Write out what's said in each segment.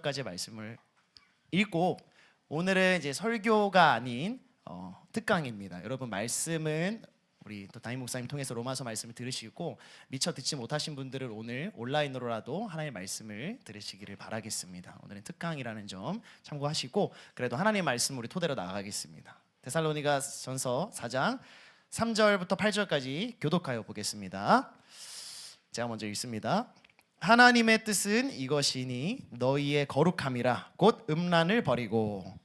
가지 말씀을 읽고 오늘은 이제 설교가 아닌 특강입니다. 여러분 말씀은 우리 또 담임 목사님 통해서 로마서 말씀을 들으시고 미처 듣지 못하신 분들은 오늘 온라인으로라도 하나님의 말씀을 들으시기를 바라겠습니다. 오늘은 특강이라는 점 참고하시고 그래도 하나님의 말씀 우리 토대로 나가겠습니다. 데살로니가 전서 4장 3절부터 8절까지 교독하여 보겠습니다. 제가 먼저 읽습니다. 하나님의 뜻은 이것이니 너희의 거룩함이라 곧 음란을 버리고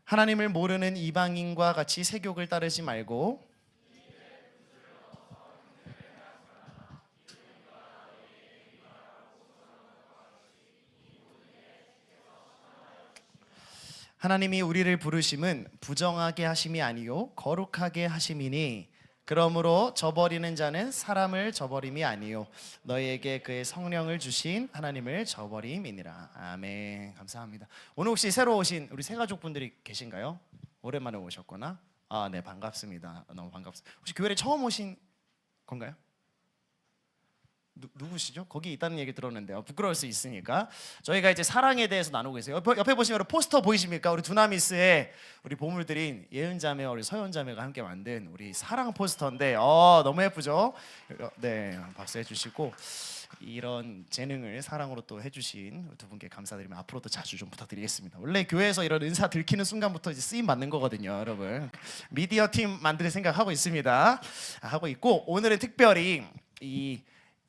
하나님을 모르는 이방인과 같이 세욕을 따르지 말고 하나님이 우리를 부르심은 부정하게 하심이 아니요 거룩하게 하심이니 그러므로 저버리는 자는 사람을 저버림이 아니요 너희에게 그의 성령을 주신 하나님을 저버림이니라. 아멘. 감사합니다. 오늘 혹시 새로 오신 우리 새가족분들이 계신가요? 오랜만에 오셨구나. 네, 반갑습니다. 너무 반갑습니다. 혹시 교회에 처음 오신 건가요? 누구시죠? 거기 있다는 얘기 들었는데요. 부끄러울 수 있으니까 저희가 이제 사랑에 대해서 나누고 있어요. 옆에 보시면 포스터 보이십니까? 우리 두나미스의 우리 보물들인 예은자매와 우리 서연자매가 함께 만든 우리 사랑 포스터인데 너무 예쁘죠? 네, 박수 해주시고 이런 재능을 사랑으로 또 해주신 두 분께 감사드리며 앞으로도 자주 좀 부탁드리겠습니다. 원래 교회에서 이런 은사 들키는 순간부터 이제 쓰임 받는 거거든요, 여러분. 미디어 팀 만들 생각하고 있습니다. 하고 있고 오늘은 특별히 이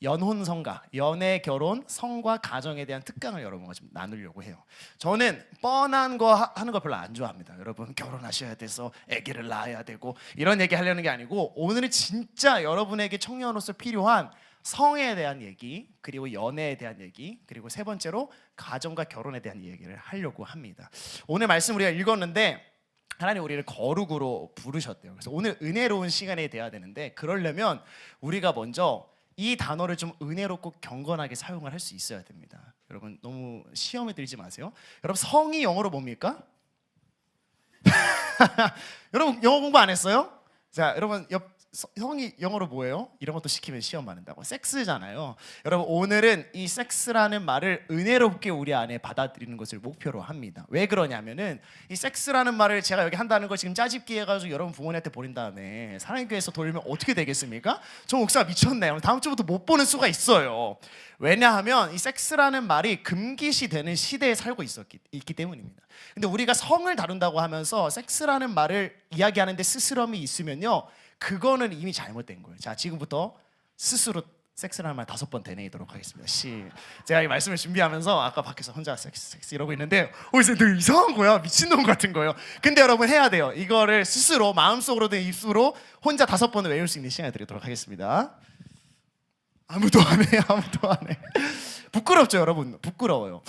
연혼 성가, 연애, 결혼, 성과 가정에 대한 특강을 여러분과 좀 나누려고 해요. 저는 뻔한 거 하는 거 별로 안 좋아합니다. 여러분 결혼하셔야 돼서 아기를 낳아야 되고 이런 얘기 하려는 게 아니고 오늘은 진짜 여러분에게 청년으로서 필요한 성에 대한 얘기, 그리고 연애에 대한 얘기, 그리고 세 번째로 가정과 결혼에 대한 얘기를 하려고 합니다. 오늘 말씀 우리가 읽었는데 하나님 우리를 거룩으로 부르셨대요. 그래서 오늘 은혜로운 시간이 돼야 되는데 그러려면 우리가 먼저 이 단어를 좀 은혜롭고 경건하게 사용을 할 수 있어야 됩니다. 여러분 너무 시험에 들지 마세요. 여러분 성이 영어로 뭡니까? 여러분 영어 공부 안 했어요? 자, 여러분 성이 영어로 뭐예요? 이런 것도 시키면 시험 받는다고. 섹스잖아요. 여러분 오늘은 이 섹스라는 말을 은혜롭게 우리 안에 받아들이는 것을 목표로 합니다. 왜 그러냐면은 이 섹스라는 말을 제가 여기 한다는 걸 지금 짜집기 해가지고 여러분 부모님한테 보낸 다음에 사랑교회에서 돌리면 어떻게 되겠습니까? 저 목사가 미쳤네. 다음 주부터 못 보는 수가 있어요. 왜냐하면 이 섹스라는 말이 금기시 되는 시대에 살고 있기 때문입니다. 근데 우리가 성을 다룬다고 하면서 섹스라는 말을 이야기하는데 스스럼이 있으면요, 그거는 이미 잘못된 거예요. 자, 지금부터 스스로 섹스라는 말 5번 되뇌이도록 하겠습니다. 제가 이 말씀을 준비하면서 아까 밖에서 혼자 섹스 이러고 있는데 이제 되게 이상한 거야. 미친놈 같은 거예요. 근데 여러분 해야 돼요. 이거를 스스로 마음속으로든 입술로 혼자 5번을 외울 수 있는 시간을 드리도록 하겠습니다. 아무도 안 해. 부끄럽죠, 여러분? 부끄러워요.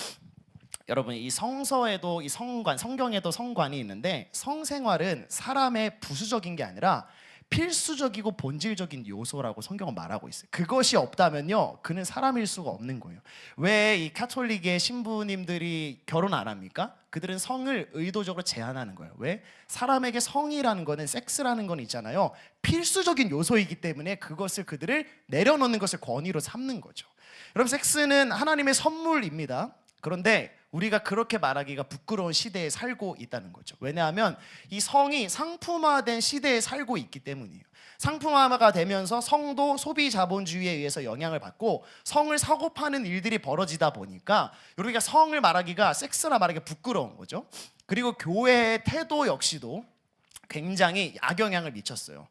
여러분 이 성서에도 이 성경에도 성관이 있는데 성생활은 사람의 부수적인 게 아니라 필수적이고 본질적인 요소라고 성경은 말하고 있어요. 그것이 없다면요, 그는 사람일 수가 없는 거예요. 왜 이 가톨릭의 신부님들이 결혼 안 합니까? 그들은 성을 의도적으로 제한하는 거예요. 왜? 사람에게 성이라는 거는, 섹스라는 건 있잖아요, 필수적인 요소이기 때문에 그것을 그들을 내려놓는 것을 권위로 삼는 거죠. 여러분 섹스는 하나님의 선물입니다. 그런데 우리가 그렇게 말하기가 부끄러운 시대에 살고 있다는 거죠. 왜냐하면 이 성이 상품화된 시대에 살고 있기 때문이에요. 상품화가 되면서 성도 소비 자본주의에 의해서 영향을 받고 성을 사고 파는 일들이 벌어지다 보니까 우리가 성을 말하기가, 섹스라 말하기가 부끄러운 거죠. 그리고 교회의 태도 역시도 굉장히 악영향을 미쳤어요.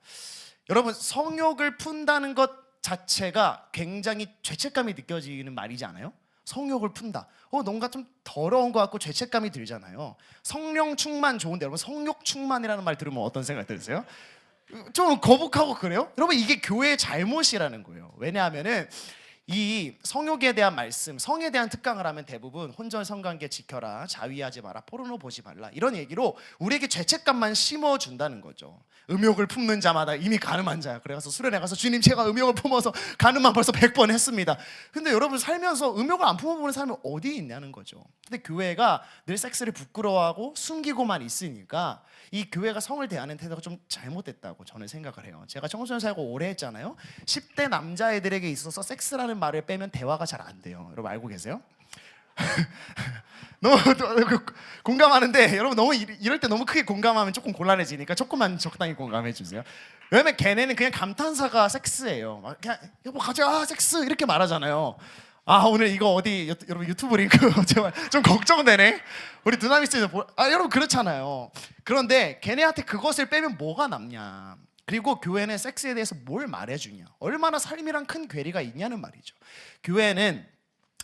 여러분 성욕을 푼다는 것 자체가 굉장히 죄책감이 느껴지는 말이지 않아요? 성욕을 푼다. 뭔가 좀 더러운 것 같고 죄책감이 들잖아요. 성령 충만 좋은데 여러분 성욕 충만이라는 말 들으면 어떤 생각 드세요? 좀 거북하고 그래요? 여러분 이게 교회의 잘못이라는 거예요. 왜냐하면은 이 성욕에 대한 말씀, 성에 대한 특강을 하면 대부분 혼전 성관계 지켜라, 자위하지 마라, 포르노 보지 말라 이런 얘기로 우리에게 죄책감만 심어준다는 거죠. 음욕을 품는 자마다 이미 가늠한 자야. 그래서 수련회 가서 주님 제가 음욕을 품어서 가늠만 벌써 100번 했습니다. 근데 여러분 살면서 음욕을 안 품어보는 사람이 어디 있냐는 거죠. 근데 교회가 늘 섹스를 부끄러워하고 숨기고만 있으니까 이 교회가 성을 대하는 태도가 좀 잘못됐다고 저는 생각을 해요. 제가 청소년 사역을 오래 했잖아요. 10대 남자애들에게 있어서 섹스라는 말을 빼면 대화가 잘 안 돼요. 여러분 알고 계세요? 너무 공감하는데 여러분 너무 이럴 때 너무 크게 공감하면 조금 곤란해지니까 조금만 적당히 공감해 주세요. 왜냐면 걔네는 그냥 감탄사가 섹스예요. 막 그냥 여보 가자 섹스 이렇게 말하잖아요. 아 오늘 이거 어디 여러분 유튜브 링크 제발 좀 걱정되네. 우리 두나미스에서 여러분 그렇잖아요. 그런데 걔네한테 그것을 빼면 뭐가 남냐. 그리고 교회는 섹스에 대해서 뭘 말해주냐, 얼마나 삶이랑 큰 괴리가 있냐는 말이죠. 교회는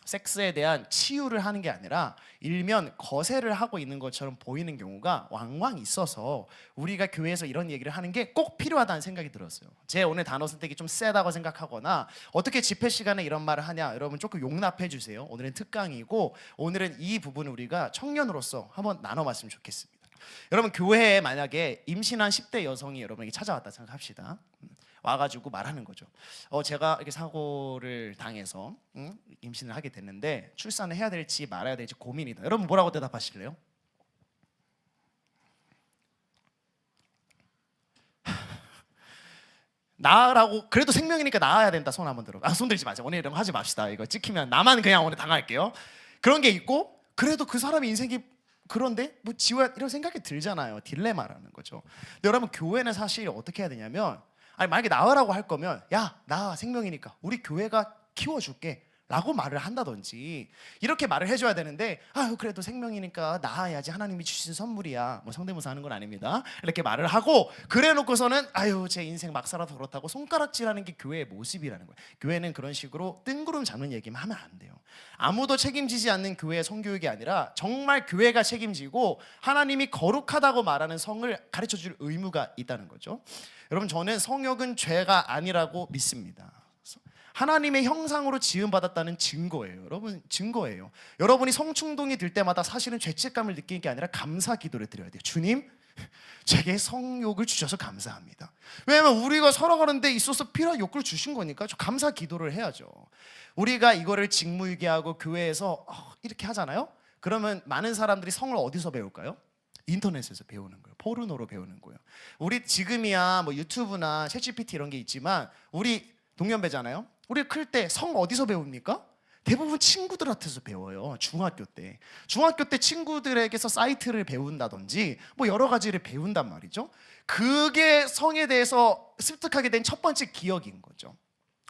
섹스에 대한 치유를 하는 게 아니라 일면 거세를 하고 있는 것처럼 보이는 경우가 왕왕 있어서 우리가 교회에서 이런 얘기를 하는 게 꼭 필요하다는 생각이 들었어요. 제 오늘 단어 선택이 좀 세다고 생각하거나 어떻게 집회 시간에 이런 말을 하냐 여러분 조금 용납해 주세요. 오늘은 특강이고 오늘은 이 부분을 우리가 청년으로서 한번 나눠봤으면 좋겠습니다. 여러분 교회에 만약에 임신한 10대 여성이 여러분에게 찾아왔다 생각합시다. 와가지고 말하는 거죠. 제가 이렇게 사고를 당해서 임신을 하게 됐는데 출산을 해야 될지 말아야 될지 고민이다. 여러분 뭐라고 대답하실래요? 나라고 그래도 생명이니까 낳아야 된다. 손 한번 들어. 손 들지 마세요. 오늘 이런 거 하지 맙시다. 이거 찍히면 나만 그냥 오늘 당할게요. 그런 게 있고 그래도 그 사람의 인생이 그런데 뭐 지워야 이런 생각이 들잖아요. 딜레마라는 거죠. 근데 여러분 교회는 사실 어떻게 해야 되냐면 아니 만약에 나으라고 할 거면 야 나 생명이니까 우리 교회가 키워줄게 라고 말을 한다든지 이렇게 말을 해줘야 되는데 아유 그래도 생명이니까 낳아야지 하나님이 주신 선물이야 뭐 성대모사 하는 건 아닙니다. 이렇게 말을 하고 그래 놓고서는 아유 제 인생 막 살아도 그렇다고 손가락질하는 게 교회의 모습이라는 거예요. 교회는 그런 식으로 뜬구름 잡는 얘기만 하면 안 돼요. 아무도 책임지지 않는 교회의 성교육이 아니라 정말 교회가 책임지고 하나님이 거룩하다고 말하는 성을 가르쳐줄 의무가 있다는 거죠. 여러분 저는 성욕은 죄가 아니라고 믿습니다. 하나님의 형상으로 지음받았다는 증거예요. 여러분 증거예요. 여러분이 성충동이 들 때마다 사실은 죄책감을 느끼는 게 아니라 감사 기도를 드려야 돼요. 주님 제게 성욕을 주셔서 감사합니다. 왜냐하면 우리가 살아가는 데 있어서 필요한 욕구를 주신 거니까 감사 기도를 해야죠. 우리가 이거를 직무유기하고 교회에서 이렇게 하잖아요. 그러면 많은 사람들이 성을 어디서 배울까요? 인터넷에서 배우는 거예요. 포르노로 배우는 거예요. 우리 지금이야 뭐 유튜브나 챗GPT 이런 게 있지만 우리 동년배잖아요. 우리 클 때 성 어디서 배웁니까? 대부분 친구들한테서 배워요. 중학교 때 친구들에게서 사이트를 배운다든지 뭐 여러 가지를 배운단 말이죠. 그게 성에 대해서 습득하게 된 첫 번째 기억인 거죠.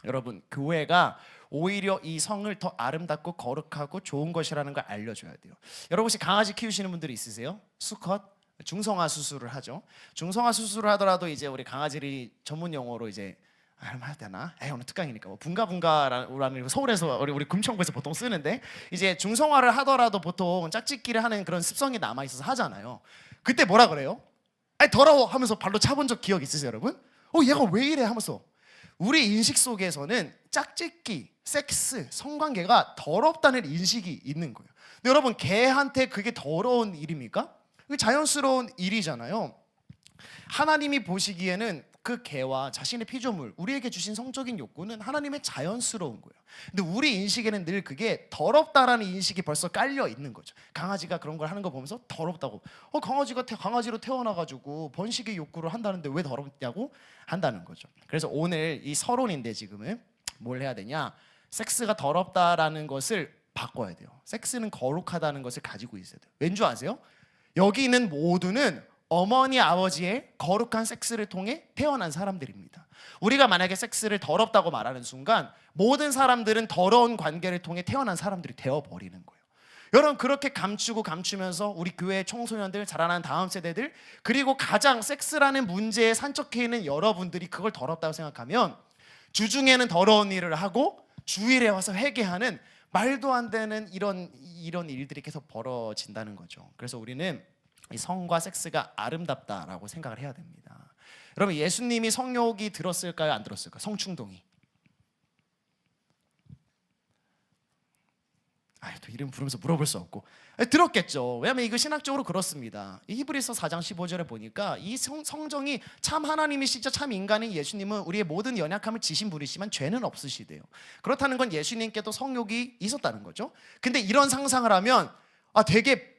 여러분 교회가 오히려 이 성을 더 아름답고 거룩하고 좋은 것이라는 걸 알려줘야 돼요. 여러분 혹시 강아지 키우시는 분들이 있으세요? 수컷? 중성화 수술을 하죠. 중성화 수술을 하더라도 이제 우리 강아지를 전문 용어로 이제 얼마 되나? 오늘 특강이니까 뭐 분가분가라는 서울에서 우리 금천구에서 보통 쓰는데 이제 중성화를 하더라도 보통 짝짓기를 하는 그런 습성이 남아 있어서 하잖아요. 그때 뭐라 그래요? 아니 더러워 하면서 발로 차본 적 기억 있으세요, 여러분? 얘가 왜 이래 하면서 우리 인식 속에서는 짝짓기, 섹스, 성관계가 더럽다는 인식이 있는 거예요. 근데 여러분 개한테 그게 더러운 일입니까? 그게 자연스러운 일이잖아요. 하나님이 보시기에는 그 개와 자신의 피조물, 우리에게 주신 성적인 욕구는 하나님의 자연스러운 거예요. 근데 우리 인식에는 늘 그게 더럽다라는 인식이 벌써 깔려 있는 거죠. 강아지가 그런 걸 하는 거 보면서 더럽다고. 강아지가 강아지로 태어나가지고 번식의 욕구를 한다는데 왜 더럽냐고 한다는 거죠. 그래서 오늘 이 서론인데 지금은 뭘 해야 되냐? 섹스가 더럽다라는 것을 바꿔야 돼요. 섹스는 거룩하다는 것을 가지고 있어야 돼요. 왠 줄 아세요? 여기 있는 모두는 어머니 아버지의 거룩한 섹스를 통해 태어난 사람들입니다. 우리가 만약에 섹스를 더럽다고 말하는 순간 모든 사람들은 더러운 관계를 통해 태어난 사람들이 되어버리는 거예요. 여러분 그렇게 감추고 감추면서 우리 교회 청소년들, 자라나는 다음 세대들, 그리고 가장 섹스라는 문제에 산적해 있는 여러분들이 그걸 더럽다고 생각하면 주중에는 더러운 일을 하고 주일에 와서 회개하는 말도 안 되는 이런 일들이 계속 벌어진다는 거죠. 그래서 우리는 이 성과 섹스가 아름답다라고 생각을 해야 됩니다. 여러분 예수님이 성욕이 들었을까요? 안 들었을까요? 성충동이. 또 이름 부르면서 물어볼 수 없고 들었겠죠. 왜냐하면 이거 신학적으로 그렇습니다. 이 히브리서 4장 15절에 보니까 이 성정이 참 하나님이시자 참 인간인 예수님은 우리의 모든 연약함을 지신 분이시지만 죄는 없으시대요. 그렇다는 건 예수님께도 성욕이 있었다는 거죠. 근데 이런 상상을 하면 되게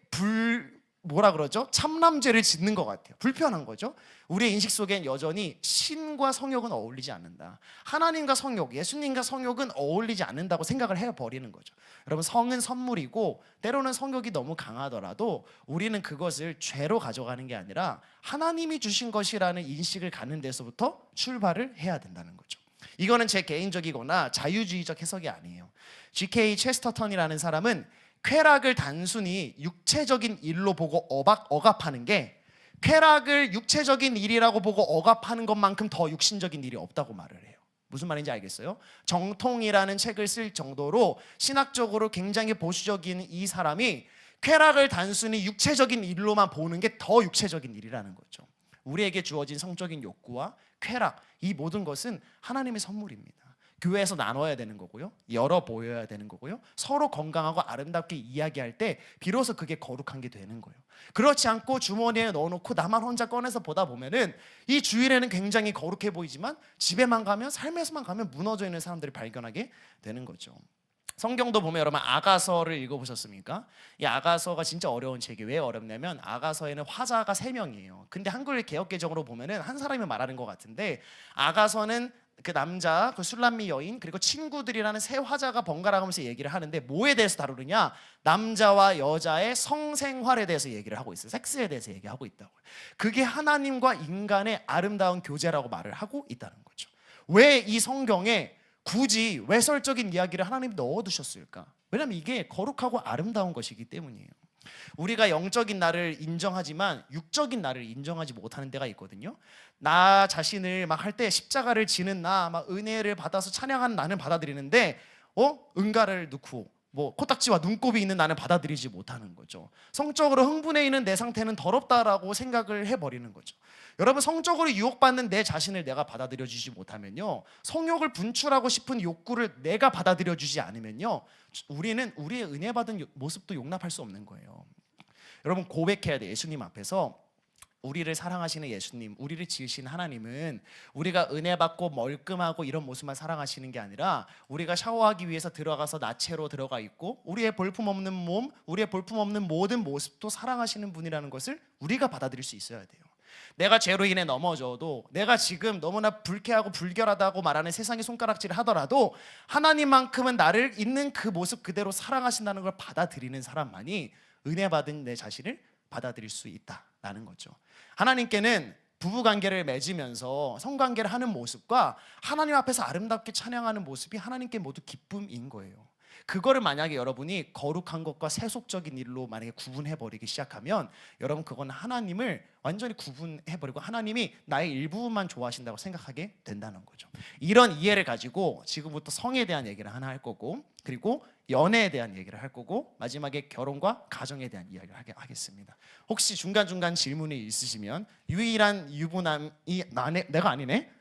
뭐라 그러죠? 참남죄를 짓는 것 같아요. 불편한 거죠. 우리의 인식 속엔 여전히 신과 성욕은 어울리지 않는다. 하나님과 성욕, 예수님과 성욕은 어울리지 않는다고 생각을 해버리는 거죠. 여러분, 성은 선물이고 때로는 성욕이 너무 강하더라도 우리는 그것을 죄로 가져가는 게 아니라 하나님이 주신 것이라는 인식을 갖는 데서부터 출발을 해야 된다는 거죠. 이거는 제 개인적이거나 자유주의적 해석이 아니에요. G.K. 체스터턴이라는 사람은 쾌락을 단순히 육체적인 일로 보고 억압하는 게 쾌락을 육체적인 일이라고 보고 억압하는 것만큼 더 육신적인 일이 없다고 말을 해요. 무슨 말인지 알겠어요? 정통이라는 책을 쓸 정도로 신학적으로 굉장히 보수적인 이 사람이 쾌락을 단순히 육체적인 일로만 보는 게 더 육체적인 일이라는 거죠. 우리에게 주어진 성적인 욕구와 쾌락, 이 모든 것은 하나님의 선물입니다. 교회에서 나눠야 되는 거고요, 열어 보여야 되는 거고요, 서로 건강하고 아름답게 이야기할 때 비로소 그게 거룩한 게 되는 거예요. 그렇지 않고 주머니에 넣어놓고 나만 혼자 꺼내서 보다 보면은 이 주일에는 굉장히 거룩해 보이지만 집에만 가면, 삶에서만 가면 무너져 있는 사람들을 발견하게 되는 거죠. 성경도 보면 여러분 아가서를 읽어보셨습니까? 이 아가서가 진짜 어려운 책이 왜 어렵냐면 아가서에는 화자가 3명이에요. 근데 한글 개역개정으로 보면은 한 사람이 말하는 것 같은데, 아가서는 그 남자, 그 술람미 여인, 그리고 친구들이라는 세 화자가 번갈아 가면서 얘기를 하는데 뭐에 대해서 다루느냐? 남자와 여자의 성생활에 대해서 얘기를 하고 있어요. 섹스에 대해서 얘기하고 있다고. 그게 하나님과 인간의 아름다운 교제라고 말을 하고 있다는 거죠. 왜 이 성경에 굳이 외설적인 이야기를 하나님이 넣어두셨을까? 왜냐하면 이게 거룩하고 아름다운 것이기 때문이에요. 우리가 영적인 나를 인정하지만 육적인 나를 인정하지 못하는 데가 있거든요. 나 자신을 막 할 때 십자가를 지는 나, 막 은혜를 받아서 찬양하는 나는 받아들이는데 은가를 넣고 코딱지와 눈곱이 있는 나는 받아들이지 못하는 거죠. 성적으로 흥분해 있는 내 상태는 더럽다라고 생각을 해버리는 거죠. 여러분, 성적으로 유혹받는 내 자신을 내가 받아들여주지 못하면요, 성욕을 분출하고 싶은 욕구를 내가 받아들여주지 않으면요, 우리는 우리의 은혜 받은 모습도 용납할 수 없는 거예요. 여러분, 고백해야 돼. 예수님 앞에서 우리를 사랑하시는 예수님, 우리를 지으신 하나님은 우리가 은혜 받고 멀끔하고 이런 모습만 사랑하시는 게 아니라 우리가 샤워하기 위해서 들어가서 나체로 들어가 있고 우리의 볼품없는 몸, 우리의 볼품없는 모든 모습도 사랑하시는 분이라는 것을 우리가 받아들일 수 있어야 돼요. 내가 죄로 인해 넘어져도, 내가 지금 너무나 불쾌하고 불결하다고 말하는 세상의 손가락질을 하더라도 하나님만큼은 나를 있는 그 모습 그대로 사랑하신다는 걸 받아들이는 사람만이 은혜 받은 내 자신을 받아들일 수 있다라는 거죠. 하나님께는 부부관계를 맺으면서 성관계를 하는 모습과 하나님 앞에서 아름답게 찬양하는 모습이 하나님께 모두 기쁨인 거예요. 그거를 만약에 여러분이 거룩한 것과 세속적인 일로 만약에 구분해버리기 시작하면 여러분, 그건 하나님을 완전히 구분해버리고 하나님이 나의 일부분만 좋아하신다고 생각하게 된다는 거죠. 이런 이해를 가지고 지금부터 성에 대한 얘기를 하나 할 거고, 그리고 연애에 대한 얘기를 할 거고, 마지막에 결혼과 가정에 대한 이야기를 하겠습니다. 혹시 중간중간 질문이 있으시면, 유일한 유부남이 내가 아니네?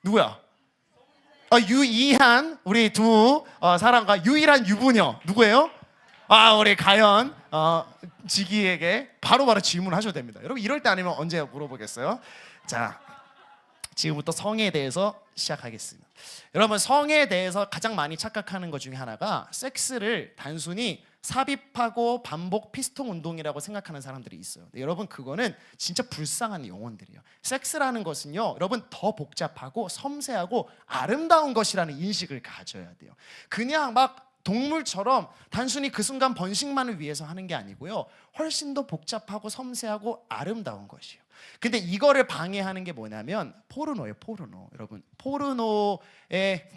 누구야? 유이한, 우리 두 사람과 유일한 유부녀 누구예요? 우리 가연 지기에게 바로바로 질문하셔도 됩니다. 여러분, 이럴 때 아니면 언제 물어보겠어요? 자, 지금부터 성에 대해서 시작하겠습니다. 여러분, 성에 대해서 가장 많이 착각하는 것 중에 하나가 섹스를 단순히 삽입하고 반복 피스톤 운동이라고 생각하는 사람들이 있어요. 근데 여러분, 그거는 진짜 불쌍한 영혼들이에요. 섹스라는 것은요, 여러분, 더 복잡하고 섬세하고 아름다운 것이라는 인식을 가져야 돼요. 그냥 막 동물처럼 단순히 그 순간 번식만을 위해서 하는 게 아니고요, 훨씬 더 복잡하고 섬세하고 아름다운 것이에요. 근데 이거를 방해하는 게 뭐냐면 포르노예요. 포르노. 여러분, 포르노에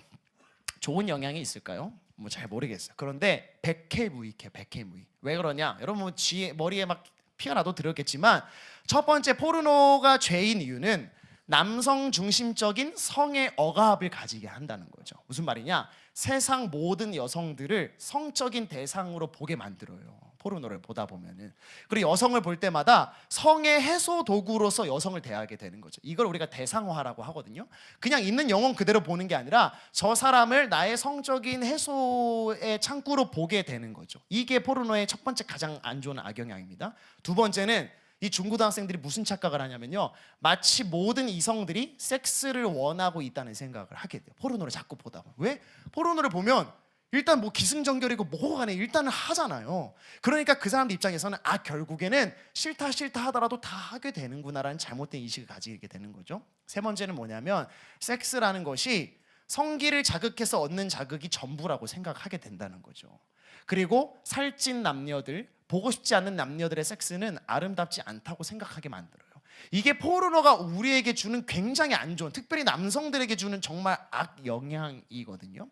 좋은 영향이 있을까요? 잘 모르겠어요. 그런데 백해무익해. 백해무익. 왜 그러냐? 여러분, 머리에 막 피가 나도 들었겠지만, 첫 번째, 포르노가 죄인 이유는 남성 중심적인 성의 억압을 가지게 한다는 거죠. 무슨 말이냐? 세상 모든 여성들을 성적인 대상으로 보게 만들어요. 포르노를 보다 보면은. 그리고 여성을 볼 때마다 성의 해소 도구로서 여성을 대하게 되는 거죠. 이걸 우리가 대상화라고 하거든요. 그냥 있는 영혼 그대로 보는 게 아니라 저 사람을 나의 성적인 해소의 창구로 보게 되는 거죠. 이게 포르노의 첫 번째 가장 안 좋은 악영향입니다. 두 번째는 이 중고등학생들이 무슨 착각을 하냐면요, 마치 모든 이성들이 섹스를 원하고 있다는 생각을 하게 돼요. 포르노를 자꾸 보다 보면. 왜? 포르노를 보면 일단 뭐 기승전결이고 뭐고 간에 일단은 하잖아요. 그러니까 그 사람들 입장에서는 결국에는 싫다 하더라도 다 하게 되는구나라는 잘못된 인식을 가지게 되는 거죠. 세 번째는 뭐냐면 섹스라는 것이 성기를 자극해서 얻는 자극이 전부라고 생각하게 된다는 거죠. 그리고 살찐 남녀들, 보고 싶지 않은 남녀들의 섹스는 아름답지 않다고 생각하게 만들어요. 이게 포르노가 우리에게 주는 굉장히 안 좋은, 특별히 남성들에게 주는 정말 악영향이거든요.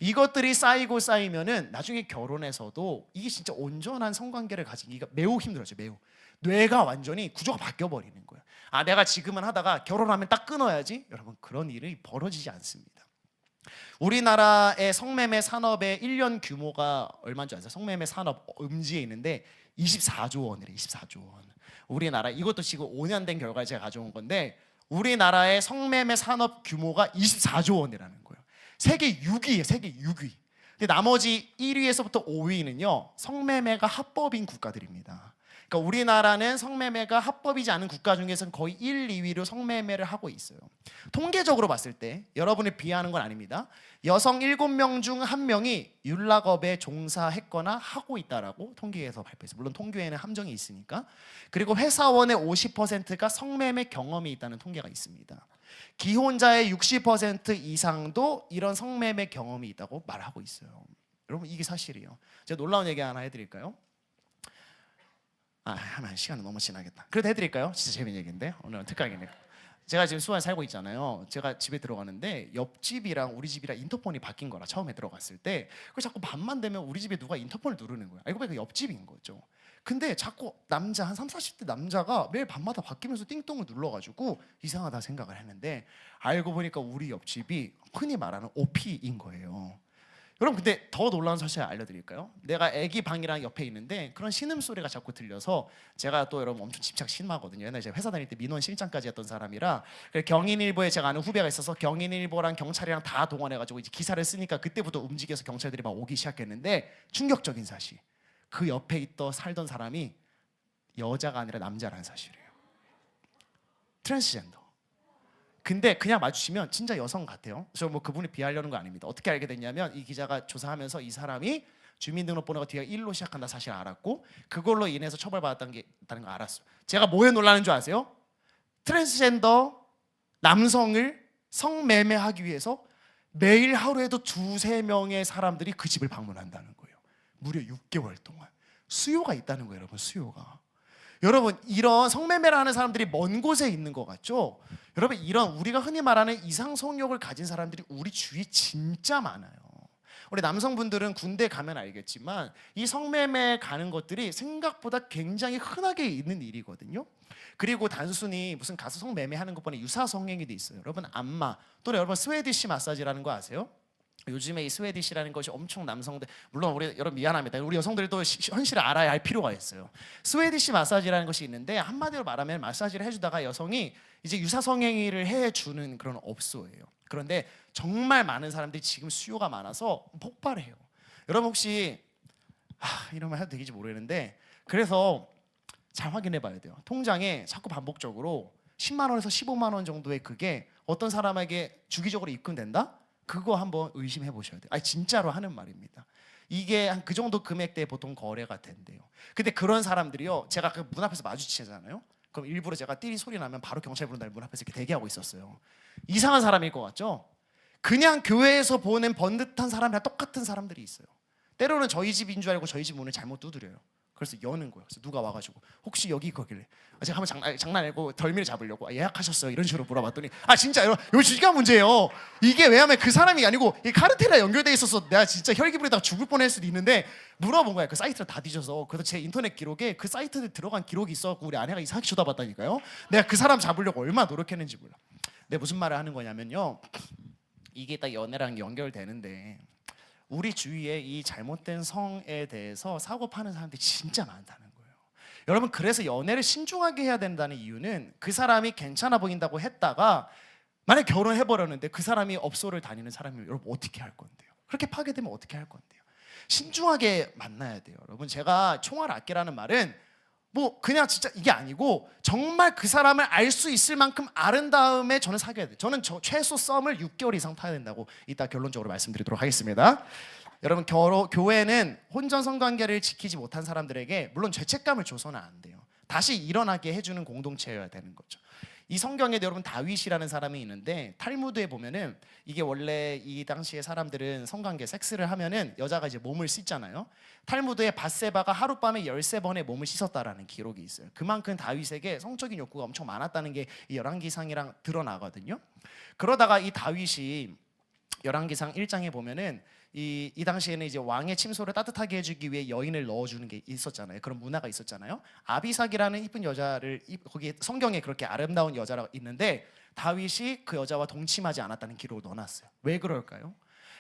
이것들이 쌓이고 쌓이면은 나중에 결혼해서도 이게 진짜 온전한 성관계를 가지기가 매우 힘들어져요. 매우. 뇌가 완전히 구조가 바뀌어 버리는 거예요. 내가 지금은 하다가 결혼하면 딱 끊어야지. 여러분, 그런 일이 벌어지지 않습니다. 우리나라의 성매매 산업의 1년 규모가 얼마인 줄 아세요? 성매매 산업 음지에 있는데 24조 원이래. 24조 원. 우리나라, 이것도 지금 5년 된 결과를 제가 가져온 건데, 우리나라의 성매매 산업 규모가 24조 원이라는 거예요. 세계 6위예요. 세계 6위. 근데 나머지 1위에서부터 5위는요, 성매매가 합법인 국가들입니다. 그러니까 우리나라는 성매매가 합법이지 않은 국가 중에서는 거의 1, 2위로 성매매를 하고 있어요. 통계적으로 봤을 때, 여러분을 비하하는 건 아닙니다. 여성 7명 중 1명이 윤락업에 종사했거나 하고 있다라고 통계에서 발표했어요. 물론 통계에는 함정이 있으니까. 그리고 회사원의 50%가 성매매 경험이 있다는 통계가 있습니다. 기혼자의 60% 이상도 이런 성매매 경험이 있다고 말하고 있어요. 여러분, 이게 사실이에요. 제가 놀라운 얘기 하나 해드릴까요? 하면 시간은 너무 지나겠다. 그래도 해드릴까요? 진짜 재밌는 얘기인데 오늘은 특강이네요. 제가 지금 수원에 살고 있잖아요. 제가 집에 들어가는데 옆집이랑 우리 집이랑 인터폰이 바뀐 거라, 처음에 들어갔을 때. 그래서 자꾸 밤만 되면 우리 집에 누가 인터폰을 누르는 거예요. 알고 보니까 옆집인 거죠. 근데 자꾸 남자 한 30, 40대 남자가 매일 밤마다 바뀌면서 띵동을 눌러가지고 이상하다 생각을 했는데, 알고 보니까 우리 옆집이 흔히 말하는 OP인 거예요. 여러분, 근데 더 놀라운 사실을 알려드릴까요? 내가 애기 방이랑 옆에 있는데 그런 신음소리가 자꾸 들려서, 제가 또 여러분 엄청 집착 심하거든요. 옛날에 제가 회사 다닐 때 민원 실장까지 했던 사람이라, 경인일보에 제가 아는 후배가 있어서 경인일보랑 경찰이랑 다 동원해가지고 이제 기사를 쓰니까 그때부터 움직여서 경찰들이 막 오기 시작했는데, 충격적인 사실, 그 옆에 살던 사람이 여자가 아니라 남자라는 사실이에요. 트랜스젠더. 근데 그냥 마주치면 진짜 여성 같아요. 그래서 뭐 그분이 비하하려는 거 아닙니다. 어떻게 알게 됐냐면, 이 기자가 조사하면서 이 사람이 주민등록번호가 뒤가 1로 시작한다 사실 알았고, 그걸로 인해서 처벌받았다는 거 알았어요. 제가 뭐에 놀라는 줄 아세요? 트랜스젠더 남성을 성매매하기 위해서 매일 하루에도 2-3명의 사람들이 그 집을 방문한다는 거예요. 무려 6개월 동안. 수요가 있다는 거예요, 여러분. 수요가. 여러분, 이런 성매매를 하는 사람들이 먼 곳에 있는 것 같죠? 여러분, 이런 우리가 흔히 말하는 이상 성욕을 가진 사람들이 우리 주위에 진짜 많아요. 우리 남성분들은 군대 가면 알겠지만 이 성매매 가는 것들이 생각보다 굉장히 흔하게 있는 일이거든요. 그리고 단순히 무슨 가서 성매매하는 것보다 유사 성행위도 있어요. 여러분, 안마 또는 여러분 스웨디시 마사지라는 거 아세요? 요즘에 이 스웨디시라는 것이 엄청 남성들, 물론 우리 여러분 미안합니다. 우리 여성들도 현실을 알아야 할 필요가 있어요. 스웨디시 마사지라는 것이 있는데, 한마디로 말하면 마사지를 해주다가 여성이 이제 유사 성행위를 해주는 그런 업소예요. 그런데 정말 많은 사람들이 지금 수요가 많아서 폭발해요. 여러분 혹시 이런 말 해도 되는지 모르겠는데, 그래서 잘 확인해 봐야 돼요. 통장에 자꾸 반복적으로 10만 원에서 15만 원 정도의 그게 어떤 사람에게 주기적으로 입금된다? 그거 한번 의심해 보셔야 돼요. 진짜로 하는 말입니다. 이게 한 그 정도 금액대에 보통 거래가 된대요. 근데 그런 사람들이요, 제가 그 문 앞에서 마주치잖아요. 그럼 일부러 제가 띠리 소리 나면 바로 경찰 부른다는 문 앞에서 이렇게 대기하고 있었어요. 이상한 사람일 것 같죠? 그냥 교회에서 보는 번듯한 사람이랑 똑같은 사람들이 있어요. 때로는 저희 집인 줄 알고 저희 집 문을 잘못 두드려요. 그래서 여는 거예요. 그래서 누가 와가지고 혹시 여기 거길래, 제가 한번 장난내고 덜미를 잡으려고 예약하셨어요? 이런 식으로 물어봤더니 진짜 여러분, 요 주기가 문제예요. 이게 왜냐면 그 사람이 아니고 이 카르텔에 연결돼 있어서 내가 진짜 혈기 부리다가 죽을 뻔할 수도 있는데, 물어본 거예요. 그 사이트를 다 뒤져서. 그래서 제 인터넷 기록에 그 사이트에 들어간 기록이 있어갖고 우리 아내가 이상하게 쳐다봤다니까요. 내가 그 사람 잡으려고 얼마나 노력했는지 몰라. 내가 무슨 말을 하는 거냐면요, 이게 딱 연애랑 연결되는데, 우리 주위에 이 잘못된 성에 대해서 사고 파는 사람들이 진짜 많다는 거예요. 여러분, 그래서 연애를 신중하게 해야 된다는 이유는 그 사람이 괜찮아 보인다고 했다가 만약 결혼해 버렸는데 그 사람이 업소를 다니는 사람이면 여러분 어떻게 할 건데요? 그렇게 파괴되면 어떻게 할 건데요? 신중하게 만나야 돼요. 여러분, 제가 총알 아끼라는 말은 뭐 그냥 진짜 이게 아니고 정말 그 사람을 알 수 있을 만큼 아른 다음에 저는 사귀어야 돼요. 저는 최소 썸을 6개월 이상 타야 된다고 이따 결론적으로 말씀드리도록 하겠습니다. 여러분, 교회는 혼전 성관계를 지키지 못한 사람들에게 물론 죄책감을 줘서는 안 돼요. 다시 일어나게 해주는 공동체여야 되는 거죠. 이 성경에 여러분 다윗이라는 사람이 있는데 탈무드에 보면은 이게 원래 이 당시에 사람들은 성관계 섹스를 하면은 여자가 이제 몸을 씻잖아요. 탈무드에 밧세바가 하룻밤에 13번의 몸을 씻었다라는 기록이 있어요. 그만큼 다윗에게 성적인 욕구가 엄청 많았다는 게 이 열왕기상이랑 드러나거든요. 그러다가 이 다윗이 열왕기상 1장에 보면은 이 당시에는 이제 왕의 침소를 따뜻하게 해주기 위해 여인을 넣어주는 게 있었잖아요. 그런 문화가 있었잖아요. 아비삭이라는 이쁜 여자를 거기 성경에 그렇게 아름다운 여자가 있는데 다윗이 그 여자와 동침하지 않았다는 기록을 넣어놨어요. 왜 그럴까요?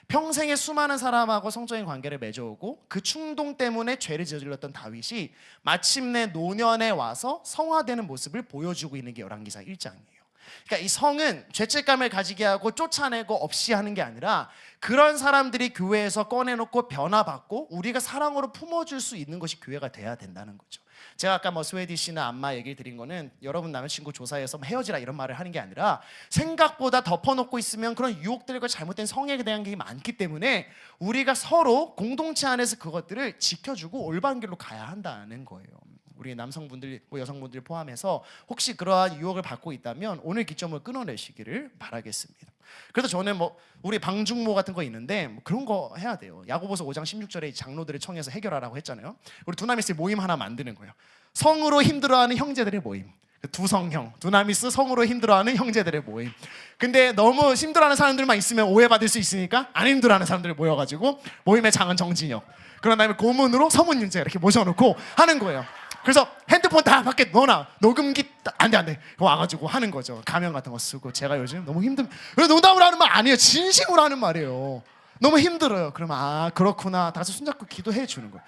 평생에 수많은 사람하고 성적인 관계를 맺어오고 그 충동 때문에 죄를 저질렀던 다윗이 마침내 노년에 와서 성화되는 모습을 보여주고 있는 게 열왕기상 1장이에요. 그러니까 이 성은 죄책감을 가지게 하고 쫓아내고 없이 하는 게 아니라 그런 사람들이 교회에서 꺼내놓고 변화받고 우리가 사랑으로 품어줄 수 있는 것이 교회가 돼야 된다는 거죠. 제가 아까 뭐 스웨디시나 안마 얘기를 드린 거는 여러분 남자친구 조사해서 헤어지라 이런 말을 하는 게 아니라 생각보다 덮어놓고 있으면 그런 유혹들과 잘못된 성에 대한 게 많기 때문에 우리가 서로 공동체 안에서 그것들을 지켜주고 올바른 길로 가야 한다는 거예요. 우리 남성분들, 뭐 여성분들 포함해서 혹시 그러한 유혹을 받고 있다면 오늘 기점을 끊어내시기를 바라겠습니다. 그래서 저는 뭐 우리 방중모 같은 거 있는데 뭐 그런 거 해야 돼요. 야고보서 5장 16절에 장로들을 청해서 해결하라고 했잖아요. 우리 두나미스 모임 하나 만드는 거예요. 성으로 힘들어하는 형제들의 모임. 두성형, 두나미스 성으로 힘들어하는 형제들의 모임. 근데 너무 힘들어하는 사람들만 있으면 오해받을 수 있으니까 안 힘들어하는 사람들이 모여가지고 모임의 장은 정진혁, 그런 다음에 고문으로 서문윤재 이렇게 모셔놓고 하는 거예요. 그래서 핸드폰 다 밖에 넣어놔. 녹음기 안돼 와가지고 하는 거죠. 가면 같은 거 쓰고. 제가 요즘 너무 농담으로 하는 말 아니에요. 진심으로 하는 말이에요. 너무 힘들어요. 그러면 아 그렇구나. 다시 손잡고 기도해 주는 거예요.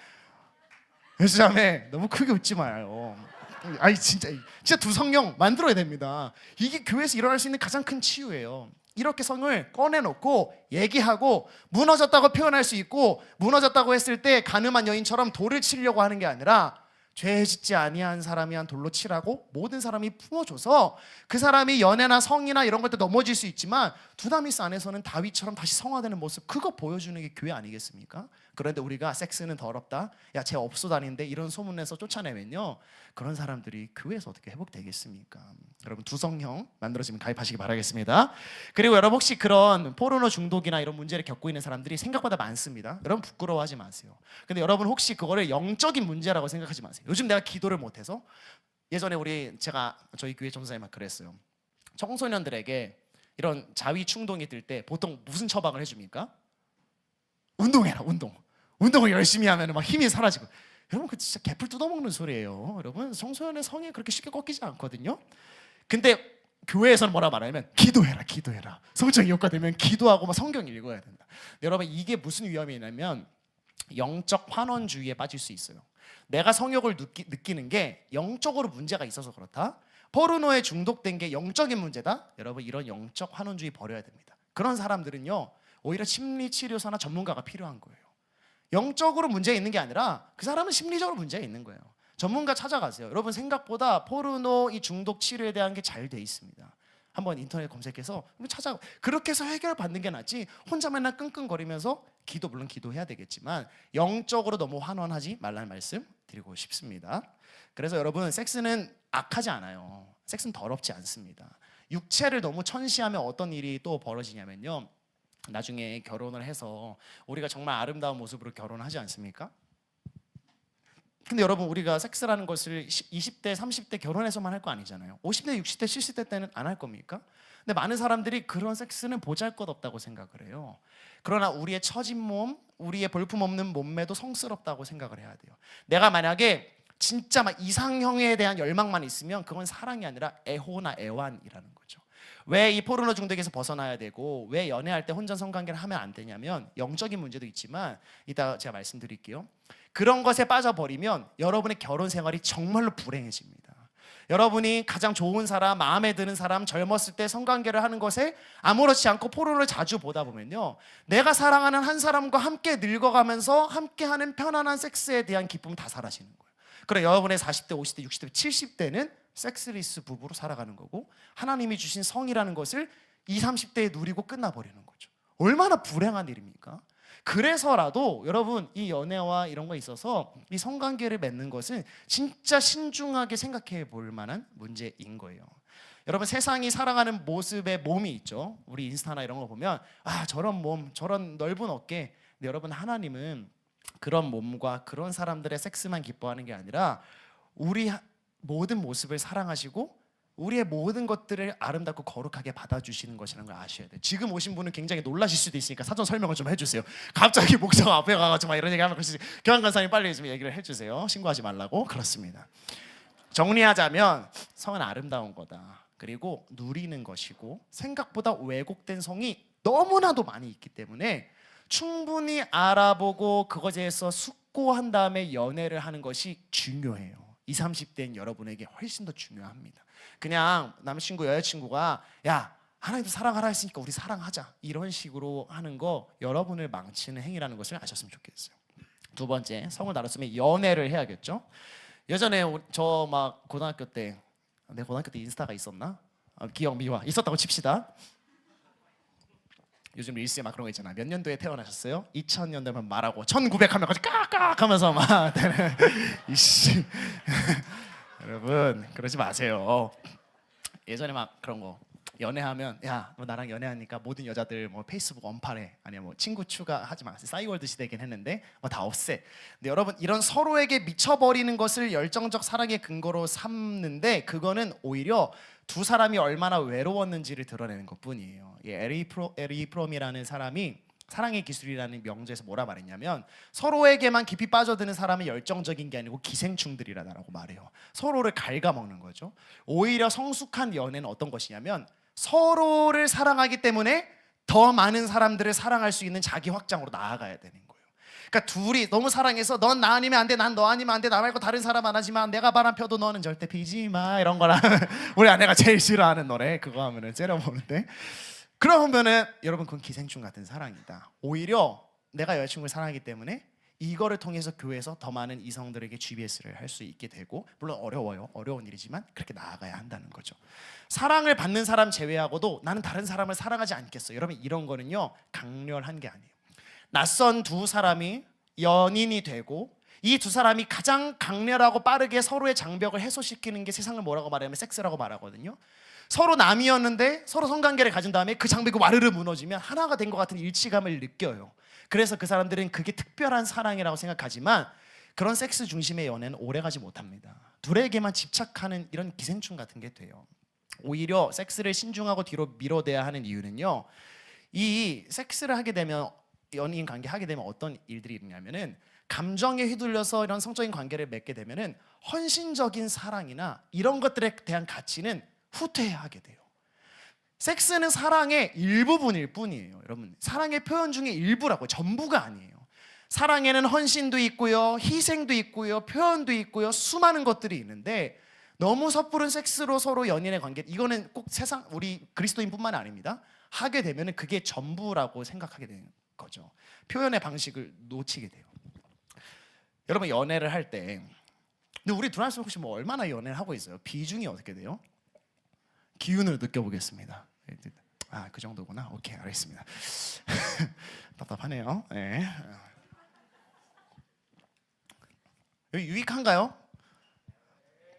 예수자매 너무 크게 웃지 마요. 아니 진짜 두성령 만들어야 됩니다. 이게 교회에서 일어날 수 있는 가장 큰 치유예요. 이렇게 성을 꺼내놓고 얘기하고 무너졌다고 표현할 수 있고, 무너졌다고 했을 때 가늠한 여인처럼 돌을 치려고 하는 게 아니라 죄 짓지 아니한 사람이 한 돌로 치라고 모든 사람이 품어줘서 그 사람이 연애나 성이나 이런 것도 넘어질 수 있지만 두나미스 안에서는 다윗처럼 다시 성화되는 모습, 그거 보여주는 게 교회 아니겠습니까? 그런데 우리가 섹스는 더럽다, 야 쟤 업소 다니는데 이런 소문내서 쫓아내면요, 그런 사람들이 교회에서 어떻게 회복되겠습니까? 여러분 두성형 만들어지면 가입하시기 바라겠습니다. 그리고 여러분 혹시 그런 포르노 중독이나 이런 문제를 겪고 있는 사람들이 생각보다 많습니다. 여러분 부끄러워하지 마세요. 근데 여러분 혹시 그거를 영적인 문제라고 생각하지 마세요. 요즘 내가 기도를 못해서, 예전에 제가 저희 교회 전도사님한테 그랬어요. 청소년들에게 이런 자위 충동이 들 때 보통 무슨 처방을 해줍니까? 운동해라, 운동을 열심히 하면 막 힘이 사라지고. 여러분 그 진짜 개풀 뜯어먹는 소리예요. 여러분 청소년의 성에 그렇게 쉽게 꺾이지 않거든요. 근데 교회에서는 뭐라 말하냐면 기도해라. 성적인 효과 되면 기도하고 막 성경 읽어야 된다. 여러분 이게 무슨 위험이 있냐면 영적 환원주의에 빠질 수 있어요. 내가 성욕을 느끼는 게 영적으로 문제가 있어서 그렇다, 포르노에 중독된 게 영적인 문제다, 여러분 이런 영적 환원주의 버려야 됩니다. 그런 사람들은요 오히려 심리치료사나 전문가가 필요한 거예요. 영적으로 문제가 있는 게 아니라 그 사람은 심리적으로 문제가 있는 거예요. 전문가 찾아가세요. 여러분 생각보다 포르노 이 중독 치료에 대한 게 잘 돼 있습니다. 한번 인터넷 검색해서 그렇게 해서 해결받는 게 낫지 혼자 맨날 끙끙거리면서 물론 기도해야 되겠지만 영적으로 너무 환원하지 말라는 말씀 드리고 싶습니다. 그래서 여러분 섹스는 악하지 않아요. 섹스는 더럽지 않습니다. 육체를 너무 천시하면 어떤 일이 또 벌어지냐면요, 나중에 결혼을 해서 우리가 정말 아름다운 모습으로 결혼하지 않습니까? 근데 여러분 우리가 섹스라는 것을 20대 30대 결혼해서만 할 거 아니잖아요. 50대 60대 70대 때는 안 할 겁니까? 근데 많은 사람들이 그런 섹스는 보잘것없다고 생각을 해요. 그러나 우리의 처진 몸, 우리의 볼품없는 몸매도 성스럽다고 생각을 해야 돼요. 내가 만약에 진짜 막 이상형에 대한 열망만 있으면 그건 사랑이 아니라 애호나 애완이라는 거죠. 왜 이 포르노 중독에서 벗어나야 되고 왜 연애할 때 혼전 성관계를 하면 안 되냐면 영적인 문제도 있지만 이따 제가 말씀드릴게요. 그런 것에 빠져버리면 여러분의 결혼 생활이 정말로 불행해집니다. 여러분이 가장 좋은 사람, 마음에 드는 사람, 젊었을 때 성관계를 하는 것에 아무렇지 않고 포르노를 자주 보다 보면요, 내가 사랑하는 한 사람과 함께 늙어가면서 함께하는 편안한 섹스에 대한 기쁨이 다 사라지는 거예요. 그래 여러분의 40대, 50대, 60대, 70대는 섹스리스 부부로 살아가는 거고 하나님이 주신 성이라는 것을 20, 30대에 누리고 끝나버리는 거죠. 얼마나 불행한 일입니까? 그래서라도 여러분 이 연애와 이런 거에 있어서 이 성관계를 맺는 것은 진짜 신중하게 생각해 볼 만한 문제인 거예요. 여러분 세상이 살아가는 모습의 몸이 있죠. 우리 인스타나 이런 거 보면 아 저런 몸, 저런 넓은 어깨. 근데 여러분 하나님은 그런 몸과 그런 사람들의 섹스만 기뻐하는 게 아니라 우리 모든 모습을 사랑하시고 우리의 모든 것들을 아름답고 거룩하게 받아주시는 것이라는 걸 아셔야 돼요. 지금 오신 분은 굉장히 놀라실 수도 있으니까 사전 설명을 좀 해주세요. 갑자기 목사가 앞에 가가지고 막 이런 얘기하면 교환 간사님 빨리 좀 얘기를 해주세요. 신고하지 말라고. 그렇습니다. 정리하자면 성은 아름다운 거다. 그리고 누리는 것이고 생각보다 왜곡된 성이 너무나도 많이 있기 때문에 충분히 알아보고 그것에 대해서 숙고한 다음에 연애를 하는 것이 중요해요. 20, 30대인 여러분에게 훨씬 더 중요합니다. 그냥 남자친구 여자친구가 야 하나님도 사랑하라 했으니까 우리 사랑하자 이런 식으로 하는 거 여러분을 망치는 행위라는 것을 아셨으면 좋겠어요. 두 번째, 성을 다뤘으면 연애를 해야겠죠. 예전에 저 막 고등학교 때, 내 고등학교 때 인스타가 있었나? 기억 미화 있었다고 칩시다. 요즘 릴스에 막 그런 거 있잖아. 몇 년도에 태어나셨어요? 2000년대면 말하고 1900 하면 깍깍 하면서 막 이씨 여러분 그러지 마세요. 예전에 막 그런 거 연애하면 야 너 나랑 연애하니까 모든 여자들 뭐 페이스북 언팔해 아니면 뭐 친구 추가하지 마. 싸이월드 시대긴 했는데 뭐 다 없애. 근데 여러분 이런 서로에게 미쳐버리는 것을 열정적 사랑의 근거로 삼는데 그거는 오히려 두 사람이 얼마나 외로웠는지를 드러내는 것뿐이에요. 에리 프롬이라는 사람이 사랑의 기술이라는 명제에서 뭐라 말했냐면 서로에게만 깊이 빠져드는 사람은 열정적인 게 아니고 기생충들이라고 말해요. 서로를 갉아먹는 거죠. 오히려 성숙한 연애는 어떤 것이냐면 서로를 사랑하기 때문에 더 많은 사람들을 사랑할 수 있는 자기 확장으로 나아가야 되는 거예요. 그러니까 둘이 너무 사랑해서 넌 나 아니면 안 돼, 난 너 아니면 안 돼, 나 말고 다른 사람 안 하지만 내가 바람 펴도 너는 절대 피지 마 이런 거랑 우리 아내가 제일 싫어하는 노래 그거 하면은 째려보는데 그러면은 여러분 그건 기생충 같은 사랑이다. 오히려 내가 여자친구를 사랑하기 때문에 이거를 통해서 교회에서 더 많은 이성들에게 GBS를 할 수 있게 되고 물론 어려워요. 어려운 일이지만 그렇게 나아가야 한다는 거죠. 사랑을 받는 사람 제외하고도 나는 다른 사람을 사랑하지 않겠어. 여러분 이런 거는요 강렬한 게 아니에요. 낯선 두 사람이 연인이 되고 이 두 사람이 가장 강렬하고 빠르게 서로의 장벽을 해소시키는 게 세상을 뭐라고 말하면 섹스라고 말하거든요. 서로 남이었는데 서로 성관계를 가진 다음에 그 장벽이 와르르 무너지면 하나가 된 것 같은 일치감을 느껴요. 그래서 그 사람들은 그게 특별한 사랑이라고 생각하지만 그런 섹스 중심의 연애는 오래가지 못합니다. 둘에게만 집착하는 이런 기생충 같은 게 돼요. 오히려 섹스를 신중하고 뒤로 밀어대야 하는 이유는요, 이 섹스를 하게 되면 연인 관계 하게 되면 어떤 일들이 있냐면은 감정에 휘둘려서 이런 성적인 관계를 맺게 되면은 헌신적인 사랑이나 이런 것들에 대한 가치는 후퇴하게 돼요. 섹스는 사랑의 일부분일 뿐이에요. 여러분 사랑의 표현 중에 일부라고 전부가 아니에요. 사랑에는 헌신도 있고요, 희생도 있고요, 표현도 있고요, 수많은 것들이 있는데 너무 섣부른 섹스로 서로 연인의 관계 이거는 꼭 세상 우리 그리스도인뿐만 아닙니다. 하게 되면은 그게 전부라고 생각하게 되는 거죠. 표현의 방식을 놓치게 돼요. 여러분 연애를 할 때 근데 우리 들어왔으면 혹시 뭐 얼마나 연애를 하고 있어요? 비중이 어떻게 돼요? 기운을 느껴보겠습니다. 아, 그 정도구나. 오케이, 알겠습니다. 답답하네요. 네. 여기 유익한가요?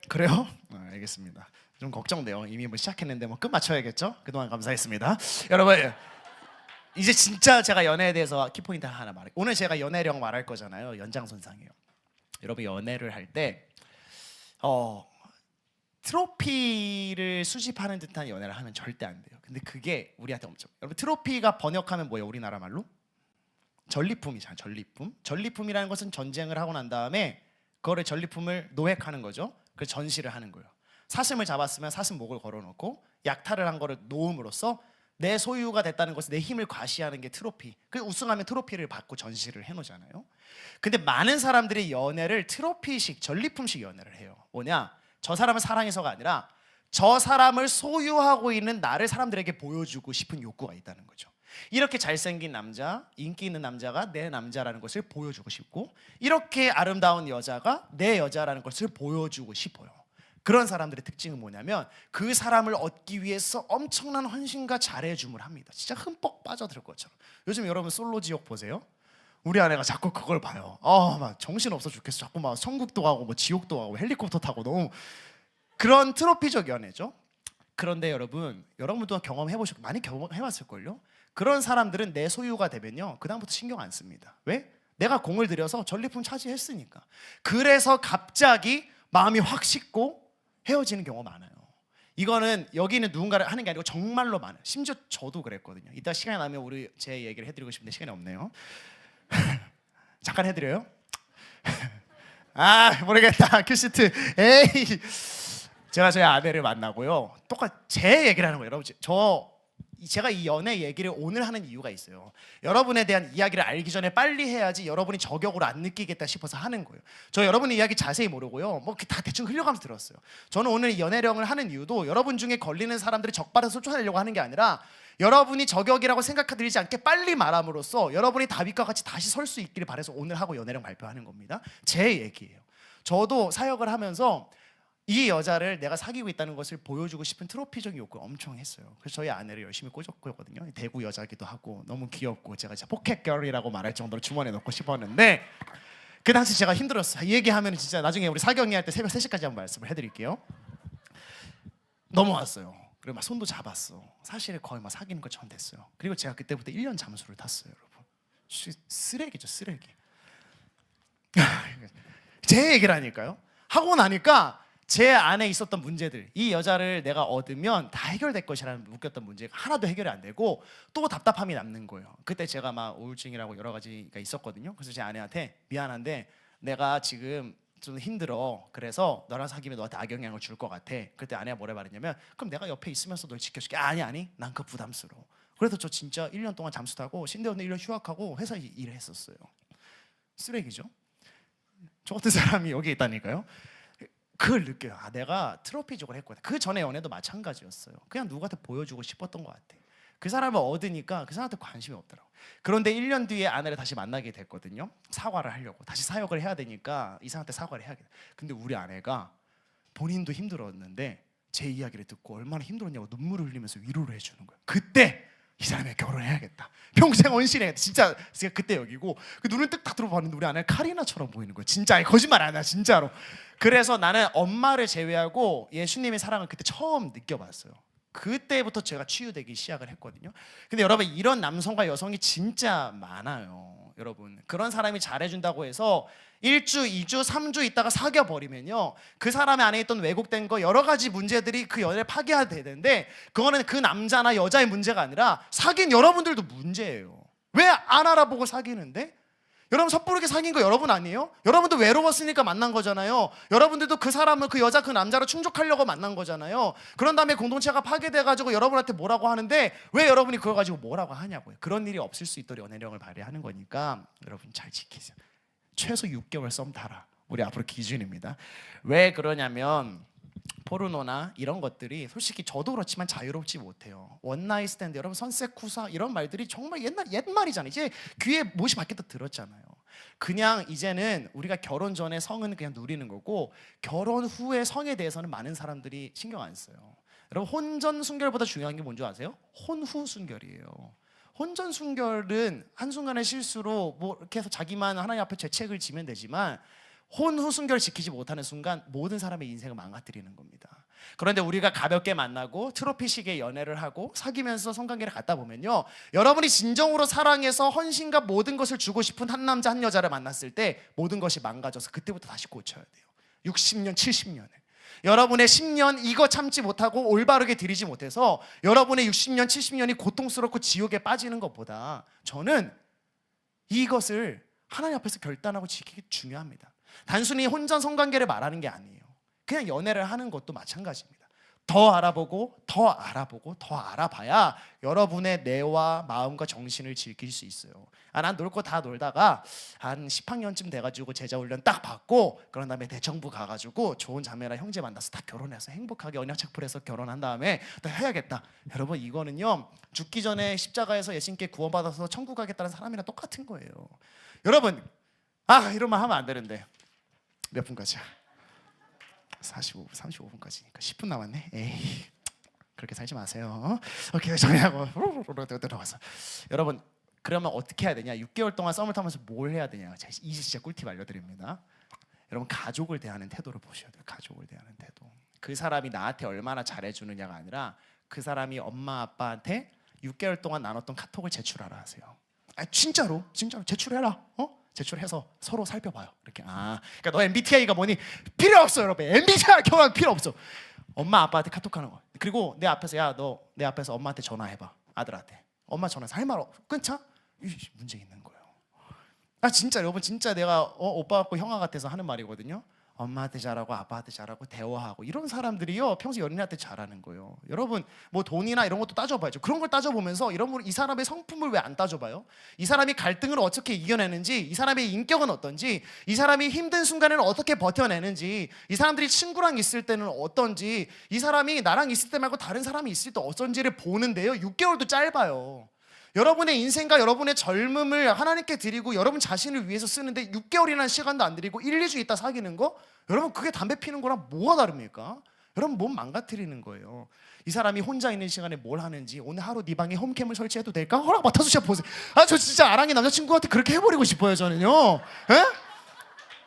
그래요? 알겠습니다. 좀 걱정돼요. 이미 뭐 시작했는데 뭐 끝 맞춰야겠죠? 그동안 감사했습니다. 여러분 이제 진짜 제가 연애에 대해서 키포인트 하나 말해요. 오늘 제가 연애력 말할 거잖아요. 연장선상이에요. 여러분 연애를 할 때 트로피를 수집하는 듯한 연애를 하면 절대 안 돼요. 근데 그게 우리한테 엄청 여러분 트로피가 번역하면 뭐예요? 우리나라 말로? 전리품이잖아요. 전리품. 전리품이라는 것은 전쟁을 하고 난 다음에 그거를 전리품을 노획하는 거죠. 그래서 전시를 하는 거예요. 사슴을 잡았으면 사슴 목을 걸어놓고 약탈을 한 거를 놓음으로써 내 소유가 됐다는 것을 내 힘을 과시하는 게 트로피. 그 우승하면 트로피를 받고 전시를 해놓잖아요. 근데 많은 사람들이 연애를 트로피식, 전리품식 연애를 해요. 뭐냐? 저 사람을 사랑해서가 아니라 저 사람을 소유하고 있는 나를 사람들에게 보여주고 싶은 욕구가 있다는 거죠. 이렇게 잘생긴 남자, 인기 있는 남자가 내 남자라는 것을 보여주고 싶고, 이렇게 아름다운 여자가 내 여자라는 것을 보여주고 싶어요. 그런 사람들의 특징은 뭐냐면 그 사람을 얻기 위해서 엄청난 헌신과 잘해줌을 합니다. 진짜 흠뻑 빠져들 것처럼. 요즘 여러분 솔로 지옥 보세요. 우리 아내가 자꾸 그걸 봐요. 막 정신 없어 죽겠어. 자꾸 막 천국도 가고 뭐 지옥도 가고 헬리콥터 타고 너무 그런 트로피적 연애죠. 그런데 여러분도 경험해보셨고 많이 경험해봤을걸요. 그런 사람들은 내 소유가 되면요 그 다음부터 신경 안 씁니다. 왜? 내가 공을 들여서 전리품 차지했으니까. 그래서 갑자기 마음이 확 식고 헤어지는 경우가 많아요. 이거는 여기는 누군가를 하는 게 아니고 정말로 많아요. 심지어 저도 그랬거든요. 이따 시간이 나면 제 얘기를 해드리고 싶은데 시간이 없네요. 잠깐 해드려요? 모르겠다. 큐시트. 에이. 제가 저희 아내를 만나고요. 똑같이 제 얘기를 하는 거예요. 여러분, 제가 이 연애 얘기를 오늘 하는 이유가 있어요. 여러분에 대한 이야기를 알기 전에 빨리 해야지 여러분이 저격으로 안 느끼겠다 싶어서 하는 거예요. 저 여러분의 이야기 자세히 모르고요. 뭐 다 대충 흘려가면서 들었어요. 저는 오늘 연애령을 하는 이유도 여러분 중에 걸리는 사람들이 적발해서 쫓아내려고 하는 게 아니라 여러분이 저격이라고 생각하지 않게 빨리 말함으로써 여러분이 다윗과 같이 다시 설 수 있기를 바라서 오늘 하고 연애령 발표하는 겁니다. 제 얘기예요. 저도 사역을 하면서 이 여자를 내가 사귀고 있다는 것을 보여주고 싶은 트로피적인 욕구를 엄청 했어요. 그래서 저희 아내를 열심히 꼬셨거든요. 대구 여자기도 하고 너무 귀엽고 제가 진짜 포켓걸이라고 말할 정도로 주머니에 넣고 싶었는데 그 당시 제가 힘들었어요. 이 얘기하면 진짜 나중에 우리 사경이 할 때 새벽 3시까지 한번 말씀을 해드릴게요. 넘어왔어요. 그리고 막 손도 잡았어. 사실 거의 막 사귀는 것처럼 됐어요. 그리고 제가 그때부터 1년 잠수를 탔어요. 여러분 쓰레기죠, 쓰레기. 제 얘기라니까요. 하고 나니까 제 안에 있었던 문제들, 이 여자를 내가 얻으면 다 해결될 것이라는 묶였던 문제가 하나도 해결이 안 되고 또 답답함이 남는 거예요. 그때 제가 막 우울증이라고 여러 가지가 있었거든요. 그래서 제 아내한테 미안한데 내가 지금 좀 힘들어. 그래서 너랑 사귀면 너한테 악영향을 줄 것 같아. 그때 아내가 뭐라 말했냐면 그럼 내가 옆에 있으면서 널 지켜줄게. 아니 난 그거 부담스러워. 그래서 저 진짜 1년 동안 잠수 타고 신대원에 1년 휴학하고 회사 일을 했었어요. 쓰레기죠. 저 같은 사람이 여기 있다니까요. 그걸 느껴요. 내가 트로피적으로 했거든. 그 전에 연애도 마찬가지였어요. 그냥 누구한테 보여주고 싶었던 것 같아. 그 사람을 얻으니까 그 사람한테 관심이 없더라고. 그런데 1년 뒤에 아내를 다시 만나게 됐거든요. 사과를 하려고. 다시 사역을 해야 되니까 이 사람한테 사과를 해야겠다. 근데 우리 아내가 본인도 힘들었는데 제 이야기를 듣고 얼마나 힘들었냐고 눈물을 흘리면서 위로를 해주는 거예요. 그때 이 사람에 결혼해야겠다. 평생 헌신해야겠다. 진짜 제가 그때 여기고 그 눈을 딱 들어봤는데 우리 아내가 카리나처럼 보이는 거예요. 진짜 거짓말 안 해. 진짜로. 그래서 나는 엄마를 제외하고 예수님의 사랑을 그때 처음 느껴봤어요. 그때부터 제가 치유되기 시작을 했거든요. 근데 여러분 이런 남성과 여성이 진짜 많아요. 여러분 그런 사람이 잘해준다고 해서 1주, 2주, 3주 있다가 사귀어버리면요 그 사람의 안에 있던 왜곡된 거 여러 가지 문제들이 그 연애를 파괴해야 되는데 그거는 그 남자나 여자의 문제가 아니라 사귄 여러분들도 문제예요. 왜 안 알아보고 사귀는데? 여러분 섣부르게 사귄 거 여러분 아니에요? 여러분도 외로웠으니까 만난 거잖아요. 여러분들도 그 사람을 그 여자 그 남자로 충족하려고 만난 거잖아요. 그런 다음에 공동체가 파괴돼가지고 여러분한테 뭐라고 하는데 왜 여러분이 그걸 가지고 뭐라고 하냐고요. 그런 일이 없을 수 있도록 연애령을 발휘하는 거니까 여러분 잘 지키세요. 최소 6개월 썸 타라. 우리 앞으로 기준입니다. 왜 그러냐면 포르노나 이런 것들이 솔직히 저도 그렇지만 자유롭지 못해요. 원나잇 스탠드, 여러분 선셋 쿠사 이런 말들이 정말 옛말이잖아요. 이제 귀에 못이 밖에도 들었잖아요. 그냥 이제는 우리가 결혼 전에 성은 그냥 누리는 거고 결혼 후에 성에 대해서는 많은 사람들이 신경 안 써요. 여러분 혼전 순결보다 중요한 게 뭔지 아세요? 혼후 순결이에요. 혼전 순결은 한순간의 실수로 뭐 이렇게 해서 자기만 하나님 앞에 죄책을 지면 되지만 혼후 순결을 지키지 못하는 순간 모든 사람의 인생을 망가뜨리는 겁니다. 그런데 우리가 가볍게 만나고 트로피식의 연애를 하고 사귀면서 성관계를 갖다 보면요 여러분이 진정으로 사랑해서 헌신과 모든 것을 주고 싶은 한 남자 한 여자를 만났을 때 모든 것이 망가져서 그때부터 다시 고쳐야 돼요. 60년 70년을 여러분의 10년 이거 참지 못하고 올바르게 드리지 못해서 여러분의 60년 70년이 고통스럽고 지옥에 빠지는 것보다 저는 이것을 하나님 앞에서 결단하고 지키기 중요합니다. 단순히 혼전 성관계를 말하는 게 아니에요. 그냥 연애를 하는 것도 마찬가지입니다. 더 알아보고 더 알아보고 더 알아봐야 여러분의 뇌와 마음과 정신을 즐길 수 있어요. 난 놀 거 다 놀다가 한 10학년쯤 돼가지고 제자훈련 딱 받고 그런 다음에 대청부 가가지고 좋은 자매나 형제 만나서 딱 결혼해서 행복하게 언약책풀에서 결혼한 다음에 또 해야겠다. 여러분 이거는요 죽기 전에 십자가에서 예수님께 구원받아서 천국 가겠다는 사람이랑 똑같은 거예요. 여러분 이런 말 하면 안 되는데 몇 분까지야? 35분까지니까 10분 남았네. 에이 그렇게 살지 마세요. 오케이 정리하고 들어가서 여러분 그러면 어떻게 해야 되냐? 6개월 동안 썸을 타면서 뭘 해야 되냐? 제가 이제 진짜 꿀팁 알려드립니다. 여러분 가족을 대하는 태도를 보셔야 돼요. 가족을 대하는 태도. 그 사람이 나한테 얼마나 잘해주느냐가 아니라 그 사람이 엄마 아빠한테 6개월 동안 나눴던 카톡을 제출하라 하세요. 진짜로 제출해라. 제출해서 서로 살펴봐요. 이렇게 그러니까 너 MBTI가 뭐니? 필요 없어 여러분. MBTI 경험 필요 없어. 엄마 아빠한테 카톡하는 거. 그리고 내 앞에서 너 내 앞에서 엄마한테 전화해봐. 아들한테. 엄마 전화해서 할 말 끊자? 문제 있는 거예요. 진짜 여러분 진짜 내가 오빠 같고 형아 같아서 하는 말이거든요. 엄마한테 잘하고 아빠한테 잘하고 대화하고 이런 사람들이요 평소 연인한테 잘하는 거예요. 여러분 뭐 돈이나 이런 것도 따져봐야죠. 그런 걸 따져보면서 여러분 이 사람의 성품을 왜 안 따져봐요? 이 사람이 갈등을 어떻게 이겨내는지, 이 사람의 인격은 어떤지, 이 사람이 힘든 순간에는 어떻게 버텨내는지, 이 사람들이 친구랑 있을 때는 어떤지, 이 사람이 나랑 있을 때 말고 다른 사람이 있을 때 어떤지를 보는데요 6개월도 짧아요. 여러분의 인생과 여러분의 젊음을 하나님께 드리고 여러분 자신을 위해서 쓰는데 6개월이나 시간도 안 드리고 1, 2주 있다 사귀는 거? 여러분 그게 담배 피는 거랑 뭐가 다릅니까? 여러분 몸 망가뜨리는 거예요. 이 사람이 혼자 있는 시간에 뭘 하는지, 오늘 하루 네 방에 홈캠을 설치해도 될까? 허락 맡아주셔 보세요. 저 진짜 아랑이 남자친구한테 그렇게 해버리고 싶어요 저는요. 에?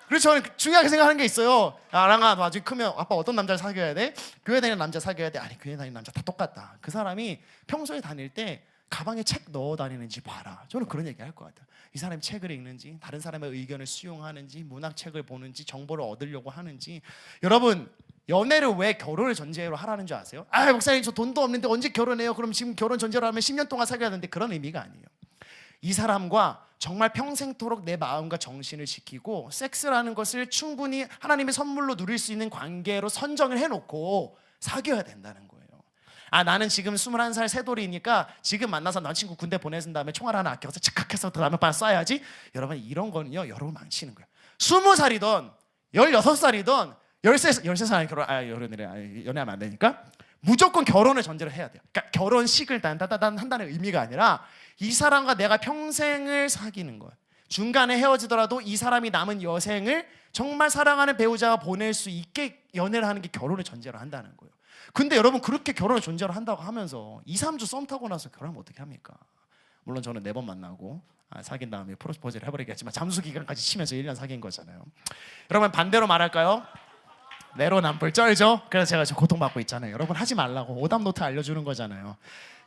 그래서 저는 중요하게 생각하는 게 있어요. 아랑아 너 나중에 크면 아빠 어떤 남자를 사귀어야 돼? 교회 다니는 남자 사귀어야 돼? 아니 교회 다니는 남자 다 똑같다. 그 사람이 평소에 다닐 때 가방에 책 넣어 다니는지 봐라. 저는 그런 얘기 할 것 같아요. 이 사람이 책을 읽는지, 다른 사람의 의견을 수용하는지, 문학책을 보는지, 정보를 얻으려고 하는지. 여러분 연애를 왜 결혼을 전제로 하라는 줄 아세요? 목사님 저 돈도 없는데 언제 결혼해요? 그럼 지금 결혼 전제로 하면 10년 동안 사귀어야 되는데 그런 의미가 아니에요. 이 사람과 정말 평생토록 내 마음과 정신을 지키고 섹스라는 것을 충분히 하나님의 선물로 누릴 수 있는 관계로 선정을 해놓고 사귀어야 된다는 거예요. 나는 지금 21살 새돌이니까 지금 만나서 남친구 군대 보내준 다음에 총알 하나 아껴서 착각해서 라면 하나 쏴야지. 여러분 이런 거는요 여러분 망치는 거예요. 20살이든 16살이든 13살 결혼 연애하면 안 되니까 무조건 결혼을 전제로 해야 돼요. 그러니까 결혼식을 단단단 한다는 의미가 아니라 이 사람과 내가 평생을 사귀는 거예요. 중간에 헤어지더라도 이 사람이 남은 여생을 정말 사랑하는 배우자가 보낼 수 있게 연애를 하는 게 결혼을 전제로 한다는 거예요. 근데 여러분 그렇게 결혼을 전제로 한다고 하면서 2, 3주 썸 타고 나서 결혼하면 어떻게 합니까? 물론 저는 4번 만나고 사귄 다음에 프로포즈를 해버리겠지만 잠수 기간까지 치면서 1년 사귄 거잖아요. 여러분 반대로 말할까요? 내로남불 쩔죠? 그래서 제가 저 고통받고 있잖아요. 여러분 하지 말라고 오답노트 알려주는 거잖아요.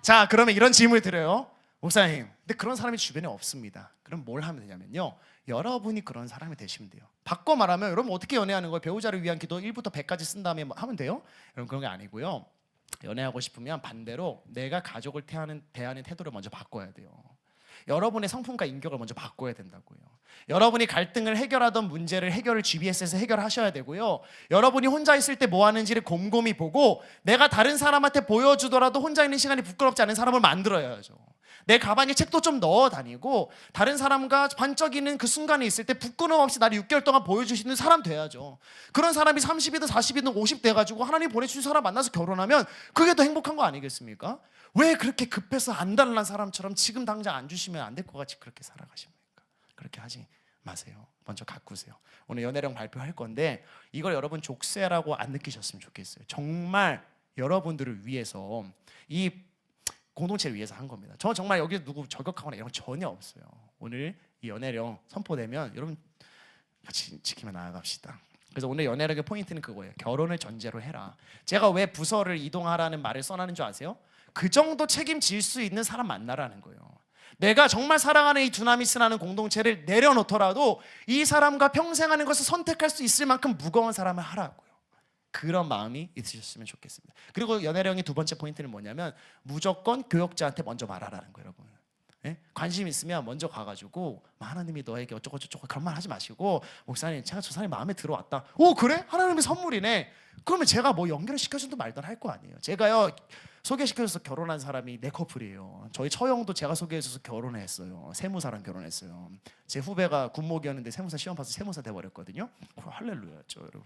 자 그러면 이런 질문을 드려요. 목사님 근데 그런 사람이 주변에 없습니다. 그럼 뭘 하면 되냐면요 여러분이 그런 사람이 되시면 돼요. 바꿔 말하면 여러분 어떻게 연애하는 거예요? 배우자를 위한 기도 1부터 100까지 쓴 다음에 하면 돼요? 여러분 그런 게 아니고요. 연애하고 싶으면 반대로 내가 가족을 대하는 태도를 먼저 바꿔야 돼요. 여러분의 성품과 인격을 먼저 바꿔야 된다고요. 여러분이 갈등을 해결하던 문제를 GBS에서 해결하셔야 되고요. 여러분이 혼자 있을 때 뭐 하는지를 곰곰이 보고 내가 다른 사람한테 보여주더라도 혼자 있는 시간이 부끄럽지 않은 사람을 만들어야죠. 내 가방에 책도 좀 넣어 다니고 다른 사람과 반짝이는 그 순간에 있을 때 부끄러움 없이 나를 6개월 동안 보여줄 수 있는 사람 돼야죠. 그런 사람이 30이든 40이든 50 돼가지고 하나님 보내주신 사람 만나서 결혼하면 그게 더 행복한 거 아니겠습니까? 왜 그렇게 급해서 안달난 사람처럼 지금 당장 안 주시면 안 될 것 같이 그렇게 살아가십니까? 그렇게 하지 마세요. 먼저 가꾸세요. 오늘 연애령 발표할 건데 이걸 여러분 족쇄라고 안 느끼셨으면 좋겠어요. 정말 여러분들을 위해서 이 공동체를 위해서 한 겁니다. 저 정말 여기 누구 저격하거나 이런 거 전혀 없어요. 오늘 이 연애령 선포되면 여러분 같이 지키며 나아갑시다. 그래서 오늘 연애력의 포인트는 그거예요. 결혼을 전제로 해라. 제가 왜 부서를 이동하라는 말을 써나는 줄 아세요? 그 정도 책임질 수 있는 사람 만나라는 거예요. 내가 정말 사랑하는 이 두나미스라는 공동체를 내려놓더라도 이 사람과 평생 하는 것을 선택할 수 있을 만큼 무거운 사람을 하라고요. 그런 마음이 있으셨으면 좋겠습니다. 그리고 연애령의 두 번째 포인트는 뭐냐면 무조건 교역자한테 먼저 말하라는 거예요, 여러분. 예? 관심 있으면 먼저 가가지고 하나님이 너에게 어쩌고 저쩌고 그런 말 하지 마시고 목사님 제가 저 사람이 마음에 들어왔다. 오 그래? 하나님의 선물이네. 그러면 제가 뭐 연결을 시켜줘도 말도 할 거 아니에요. 제가요 소개시켜줘서 결혼한 사람이 네 커플이에요. 저희 처형도 제가 소개해줘서 결혼했어요. 세무사랑 결혼했어요. 제 후배가 군목이었는데 세무사 시험 봐서 세무사 돼버렸거든요. 할렐루야죠 여러분.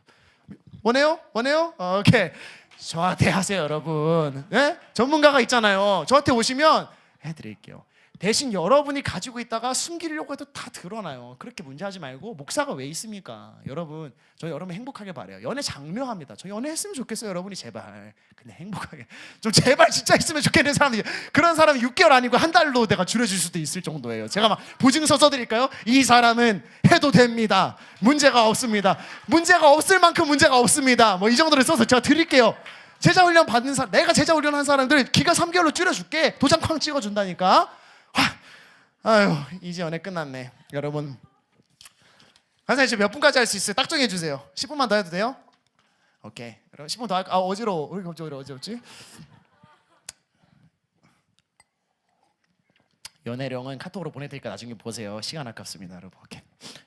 원해요? 원해요? 오케이. 저한테 하세요 여러분. 네? 전문가가 있잖아요. 저한테 오시면 해드릴게요. 대신 여러분이 가지고 있다가 숨기려고 해도 다 드러나요. 그렇게 문제하지 말고 목사가 왜 있습니까? 여러분 저 여러분 행복하게 바래요. 연애 장려합니다. 저 연애했으면 좋겠어요 여러분이 제발. 근데 행복하게 좀 제발 진짜 있으면 좋겠는 사람들이 그런 사람이 6개월 아니고 한 달로 내가 줄여줄 수도 있을 정도예요. 제가 막 보증서 써드릴까요? 이 사람은 해도 됩니다. 문제가 없습니다. 문제가 없을 만큼 문제가 없습니다. 뭐 이 정도를 써서 제가 드릴게요. 제자 훈련 받는 사람, 내가 제자 훈련한 사람들 기가 3개월로 줄여줄게. 도장 쾅 찍어준다니까. 아유 이제 연애 끝났네 여러분. 선생님 지금 몇 분까지 할 수 있어요? 딱 정해주세요. 10분만 더 해도 돼요? 오케이. 여러분 10분 더 할까? 어지러워. 우리 갑자기 어지럽지? 연애령은 카톡으로 보내드리니까 나중에 보세요. 시간 아깝습니다 여러분. 오케이.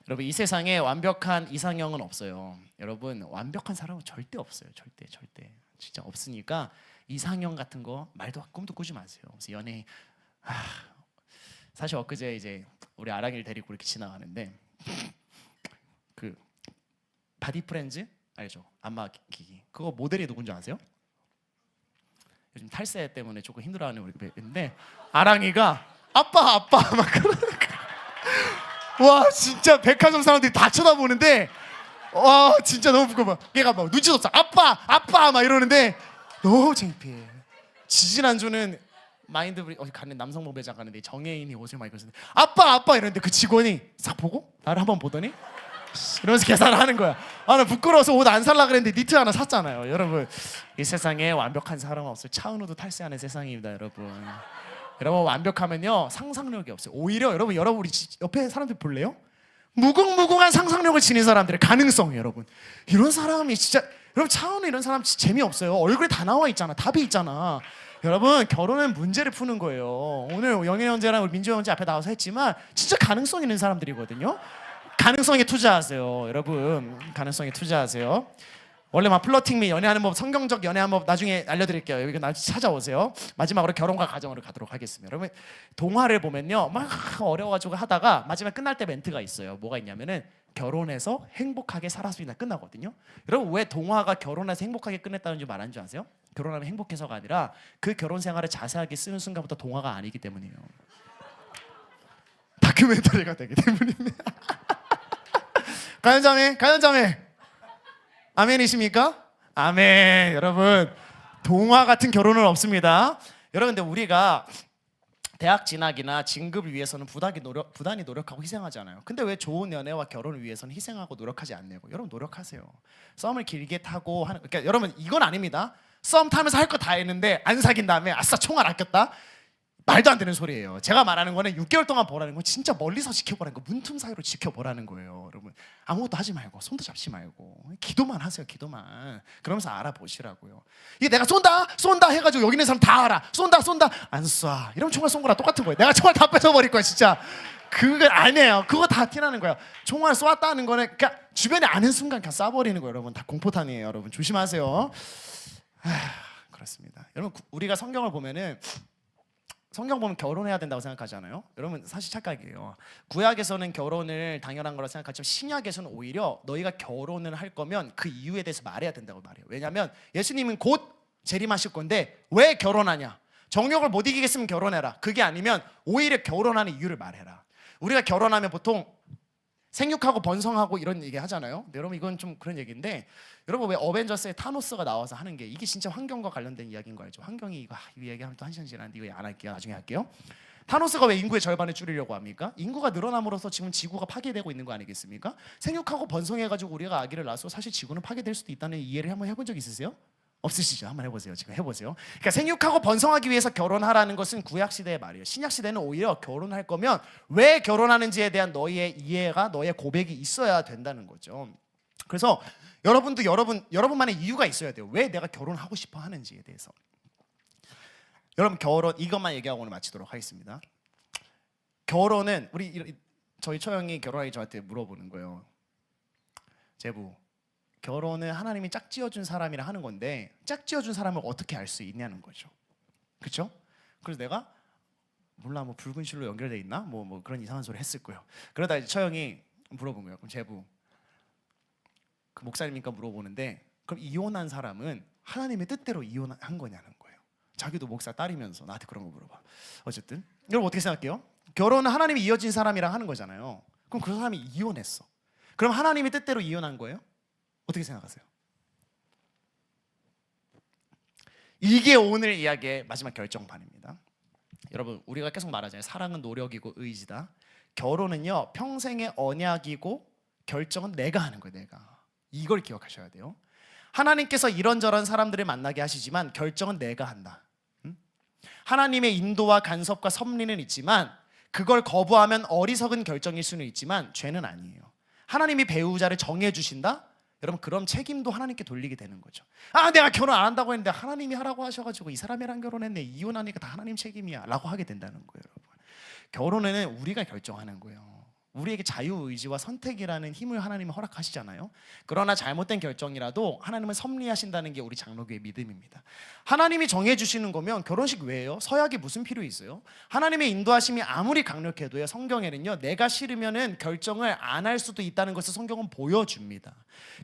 여러분 이 세상에 완벽한 이상형은 없어요. 여러분 완벽한 사람은 절대 없어요. 절대 진짜 없으니까 이상형 같은 거 말도 꿈도 꾸지 마세요. 그래서 연애 사실 엊그제 이제 우리 아랑이를 데리고 이렇게 지나가는데 그 바디 프렌즈 알죠? 안마 기기 그거 모델이 누군지 아세요? 요즘 탈세 때문에 조금 힘들어하는 우리 배인데 아랑이가 아빠 막 그러니까 와 진짜 백화점 사람들이 다 쳐다보는데 와 진짜 너무 부끄러워. 얘가 막 눈치도 없어. 아빠 막 이러는데 너무 창피해. 지지난주는 마인드브리 어디 가는 남성 모배장 가는데 정혜인이 옷을 막 입었는데 아빠 이러는데 그 직원이 싹 보고 나를 한번 보더니 이러면서 계산을 하는 거야. 나 부끄러워서 옷 안 살라 그랬는데 니트 하나 샀잖아요. 여러분 이 세상에 완벽한 사람은 없어요. 차은우도 탈세하는 세상입니다 여러분. 여러분 완벽하면요 상상력이 없어요. 오히려 여러분 우리 옆에 사람들 볼래요? 무궁무궁한 상상력을 지닌 사람들의 가능성 여러분. 이런 사람이 진짜 여러분 차은우 이런 사람 진짜 재미없어요. 얼굴에 다 나와 있잖아. 답이 있잖아. 여러분 결혼은 문제를 푸는 거예요. 오늘 영애 형제랑 민주 형제 앞에 나와서 했지만 진짜 가능성 있는 사람들이거든요. 가능성에 투자하세요 여러분. 가능성에 투자하세요. 원래 막 플러팅 및 연애하는 법 성경적 연애하는 법 나중에 알려드릴게요. 여기 찾아오세요. 마지막으로 결혼과 가정으로 가도록 하겠습니다. 여러분 동화를 보면요 막 어려워가지고 하다가 마지막에 끝날 때 멘트가 있어요. 뭐가 있냐면은 결혼해서 행복하게 살았습니다 끝나거든요. 여러분 왜 동화가 결혼해서 행복하게 끝냈다는 줄 말하는 줄 아세요? 결혼하면 행복해서가 아니라 그 결혼 생활을 자세하게 쓰는 순간부터 동화가 아니기 때문이에요. 다큐멘터리가 되기 때문입니다. 가연자매 아멘이십니까? 아멘. 여러분 동화 같은 결혼은 없습니다. 여러분 근데 우리가 대학 진학이나 진급을 위해서는 부단히 노력하고 희생하잖아요. 근데 왜 좋은 연애와 결혼을 위해서는 희생하고 노력하지 않냐고. 여러분 노력하세요. 썸을 길게 타고 하는 그러니까 여러분 이건 아닙니다. 썸 타면서 할 거 다 했는데 안 사귄 다음에 아싸 총알 아꼈다. 말도 안 되는 소리예요. 제가 말하는 거는 6개월 동안 보라는 건 진짜 멀리서 지켜보라는 거, 문틈 사이로 지켜보라는 거예요. 여러분 아무것도 하지 말고 손도 잡지 말고 기도만 하세요. 기도만. 그러면서 알아보시라고요. 이게 내가 쏜다 해가지고 여기 있는 사람 다 알아. 쏜다 안 쏴. 이러면 총알 쏜 거랑 똑같은 거예요. 내가 총알 다 뺏어버릴 거야 진짜. 그거 아니에요. 그거 다 티나는 거야. 총알 쏘았다는 거는 그러니까 주변에 아는 순간 그냥 쏴버리는 거예요. 여러분 다 공포탄이에요. 여러분 조심하세요. 그렇습니다. 여러분 우리가 성경을 보면은 성경 보면 결혼해야 된다고 생각하잖아요. 여러분 사실 착각이에요. 구약에서는 결혼을 당연한 거라 생각하지만 신약에서는 오히려 너희가 결혼을 할 거면 그 이유에 대해서 말해야 된다고 말해요. 왜냐하면 예수님은 곧 재림하실 건데 왜 결혼하냐? 정욕을 못 이기겠으면 결혼해라. 그게 아니면 오히려 결혼하는 이유를 말해라. 우리가 결혼하면 보통 생육하고 번성하고 이런 얘기 하잖아요. 근데 여러분 이건 좀 그런 얘기인데 여러분 왜 어벤져스에 타노스가 나와서 하는 게 이게 진짜 환경과 관련된 이야기인 거 알죠? 환경이 이거 얘기하면 또 1시간 지났는데 이거 안 할게요. 나중에 할게요. 타노스가 왜 인구의 절반을 줄이려고 합니까? 인구가 늘어남으로써 지금 지구가 파괴되고 있는 거 아니겠습니까? 생육하고 번성해가지고 우리가 아기를 낳아서 사실 지구는 파괴될 수도 있다는 이해를 한번 해본 적 있으세요? 없으시죠? 한번 해보세요. 지금 해보세요. 그러니까 생육하고 번성하기 위해서 결혼하라는 것은 구약 시대의 말이에요. 신약 시대는 오히려 결혼할 거면 왜 결혼하는지에 대한 너희의 이해가 너의 고백이 있어야 된다는 거죠. 그래서 여러분도 여러분만의 이유가 있어야 돼요. 왜 내가 결혼하고 싶어 하는지에 대해서. 여러분 결혼 이것만 얘기하고 오늘 마치도록 하겠습니다. 결혼은 저희 처형이 결혼하기 저한테 물어보는 거예요. 제부, 결혼은 하나님이 짝지어준 사람이랑 하는 건데 짝지어준 사람을 어떻게 알 수 있냐는 거죠. 그렇죠? 그래서 내가 몰라, 뭐 붉은 실로 연결돼 있나? 뭐 그런 이상한 소리 했을 거예요. 그러다 이제 처형이 물어본 거예요. 그럼 제부, 그 목사님이니까 물어보는데 그럼 이혼한 사람은 하나님의 뜻대로 이혼한 거냐는 거예요. 자기도 목사 딸이면서 나한테 그런 거 물어봐. 어쨌든 여러분 어떻게 생각해요? 결혼은 하나님이 이어진 사람이랑 하는 거잖아요. 그럼 그 사람이 이혼했어. 그럼 하나님의 뜻대로 이혼한 거예요? 어떻게 생각하세요? 이게 오늘 이야기의 마지막 결정판입니다. 여러분 우리가 계속 말하잖아요. 사랑은 노력이고 의지다. 결혼은요 평생의 언약이고 결정은 내가 하는 거예요. 내가. 이걸 기억하셔야 돼요. 하나님께서 이런저런 사람들을 만나게 하시지만 결정은 내가 한다. 하나님의 인도와 간섭과 섭리는 있지만 그걸 거부하면 어리석은 결정일 수는 있지만 죄는 아니에요. 하나님이 배우자를 정해주신다? 여러분 그럼 책임도 하나님께 돌리게 되는 거죠. 아 내가 결혼 안 한다고 했는데 하나님이 하라고 하셔가지고 이 사람이랑 결혼했네, 이혼하니까 다 하나님 책임이야 라고 하게 된다는 거예요. 여러분 결혼은 우리가 결정하는 거예요. 우리에게 자유의지와 선택이라는 힘을 하나님이 허락하시잖아요. 그러나 잘못된 결정이라도 하나님은 섭리하신다는 게 우리 장로교의 믿음입니다. 하나님이 정해주시는 거면 결혼식 왜요? 서약이 무슨 필요 있어요? 하나님의 인도하심이 아무리 강력해도요 성경에는요 내가 싫으면은 결정을 안 할 수도 있다는 것을 성경은 보여줍니다.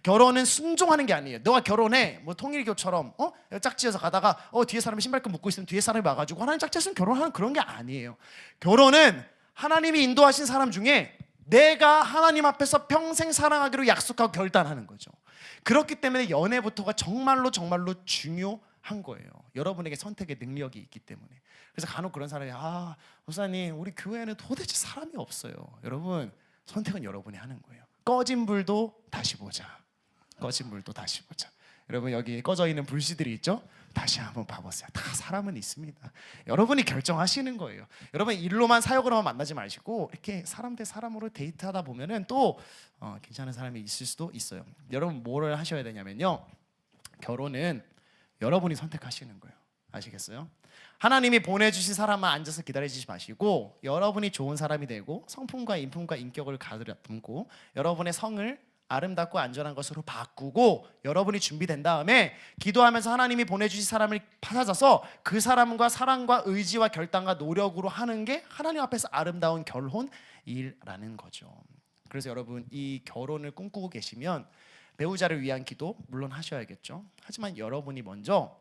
결혼은 순종하는 게 아니에요. 너가 결혼해 뭐 통일교처럼 짝지어서 가다가 뒤에 사람이 신발끈 묶고 있으면 뒤에 사람이 와가지고 하나님 짝지었으면 결혼하는 그런 게 아니에요. 결혼은 하나님이 인도하신 사람 중에 내가 하나님 앞에서 평생 사랑하기로 약속하고 결단하는 거죠. 그렇기 때문에 연애부터가 정말로 중요한 거예요. 여러분에게 선택의 능력이 있기 때문에. 그래서 간혹 그런 사람이 목사님 우리 교회는 도대체 사람이 없어요. 여러분 선택은 여러분이 하는 거예요. 꺼진 불도 다시 보자. 꺼진 불도 다시 보자. 여러분 여기 꺼져 있는 불씨들이 있죠? 다시 한번 봐보세요. 다 사람은 있습니다. 여러분이 결정하시는 거예요. 여러분 일로만 사역으로만 만나지 마시고 이렇게 사람 대 사람으로 데이트하다 보면은 또 괜찮은 사람이 있을 수도 있어요. 여러분 뭐를 하셔야 되냐면요, 결혼은 여러분이 선택하시는 거예요. 아시겠어요? 하나님이 보내주신 사람만 앉아서 기다리지 마시고 여러분이 좋은 사람이 되고 성품과 인품과 인격을 가득 담고 여러분의 성을 아름답고 안전한 것으로 바꾸고 여러분이 준비된 다음에 기도하면서 하나님이 보내주신 사람을 찾아서 그 사람과 사랑과 의지와 결단과 노력으로 하는 게 하나님 앞에서 아름다운 결혼이라는 거죠. 그래서 여러분 이 결혼을 꿈꾸고 계시면 배우자를 위한 기도 물론 하셔야겠죠. 하지만 여러분이 먼저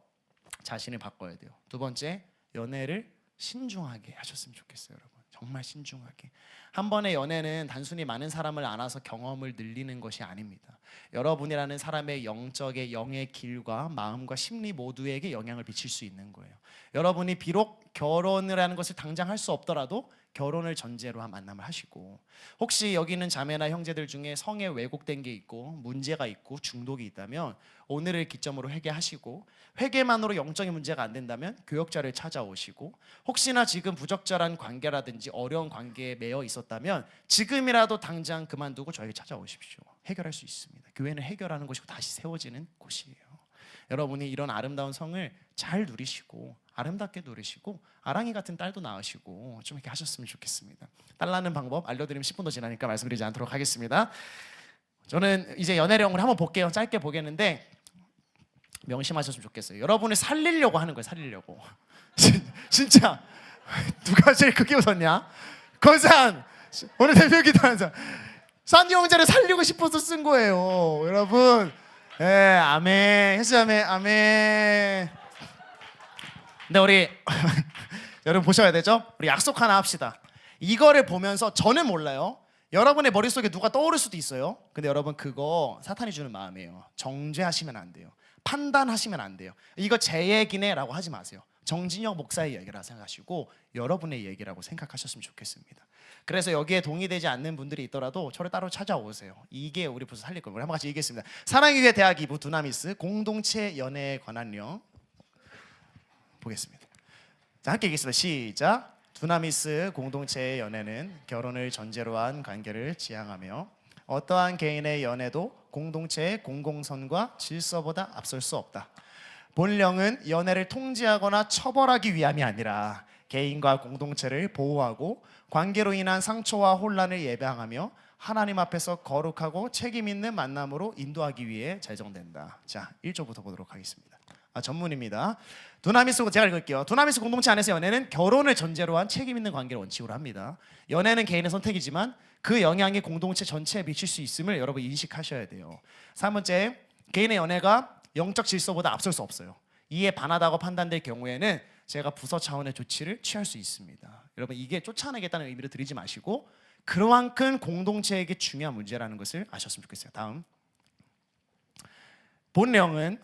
자신을 바꿔야 돼요. 두 번째, 연애를 신중하게 하셨으면 좋겠어요. 여러분 정말 신중하게. 한 번의 연애는 단순히 많은 사람을 안아서 경험을 늘리는 것이 아닙니다. 여러분이라는 사람의 영의 길과 마음과 심리 모두에게 영향을 미칠 수 있는 거예요. 여러분이 비록 결혼을 하는 것을 당장 할 수 없더라도 결혼을 전제로 한 만남을 하시고, 혹시 여기 있는 자매나 형제들 중에 성에 왜곡된 게 있고 문제가 있고 중독이 있다면 오늘을 기점으로 회개하시고, 회개만으로 영적인 문제가 안 된다면 교역자를 찾아오시고, 혹시나 지금 부적절한 관계라든지 어려운 관계에 매여 있었다면 지금이라도 당장 그만두고 저에게 찾아오십시오. 해결할 수 있습니다. 교회는 해결하는 곳이고 다시 세워지는 곳이에요. 여러분이 이런 아름다운 성을 잘 누리시고 아름답게 누리시고 아랑이 같은 딸도 낳으시고 좀 이렇게 하셨으면 좋겠습니다. 딸 낳는 방법 알려드리면 10분도 지나니까 말씀드리지 않도록 하겠습니다. 저는 이제 연애령을 한번 볼게요. 짧게 보겠는데 명심하셨으면 좋겠어요. 여러분을 살리려고 하는 거예요. 살리려고. 진짜 누가 제일 크게 웃었냐? 건산 오늘 대표 기도하는 사람, 산이 형제를 살리고 싶어서 쓴 거예요. 여러분 아멘. 해수자매 아멘. 근데 우리 여러분 보셔야 되죠? 우리 약속 하나 합시다. 이거를 보면서 저는 몰라요. 여러분의 머릿속에 누가 떠오를 수도 있어요. 근데 여러분 그거 사탄이 주는 마음이에요. 정죄하시면 안 돼요. 판단하시면 안 돼요. 이거 제 얘기네 라고 하지 마세요. 정진영 목사의 얘기라 생각하시고 여러분의 얘기라고 생각하셨으면 좋겠습니다. 그래서 여기에 동의되지 않는 분들이 있더라도 저를 따로 찾아오세요. 이게 우리 벌써 살릴 거예요. 우리 한번 같이 얘기했습니다. 사랑의 교회 대학 2부 두나미스 공동체 연애에 관한령 보겠습니다. 자, 함께 얘기했습니다. 시작. 두나미스 공동체의 연애는 결혼을 전제로 한 관계를 지향하며 어떠한 개인의 연애도 공동체의 공공선과 질서보다 앞설 수 없다. 본령은 연애를 통제하거나 처벌하기 위함이 아니라 개인과 공동체를 보호하고 관계로 인한 상처와 혼란을 예방하며 하나님 앞에서 거룩하고 책임 있는 만남으로 인도하기 위해 제정된다. 자, 1조부터 보도록 하겠습니다. 전문입니다. 두나미스, 제가 읽을게요. 두나미스 공동체 안에서 연애는 결혼을 전제로 한 책임 있는 관계를 원칙으로 합니다. 연애는 개인의 선택이지만 그 영향이 공동체 전체에 미칠 수 있음을 여러분 인식하셔야 돼요. 3번째, 개인의 연애가 영적 질서보다 앞설 수 없어요. 이에 반하다고 판단될 경우에는 제가 부서 차원의 조치를 취할 수 있습니다. 여러분, 이게 쫓아내겠다는 의미를 들이지 마시고 그만큼 공동체에게 중요한 문제라는 것을 아셨으면 좋겠어요. 다음, 본령은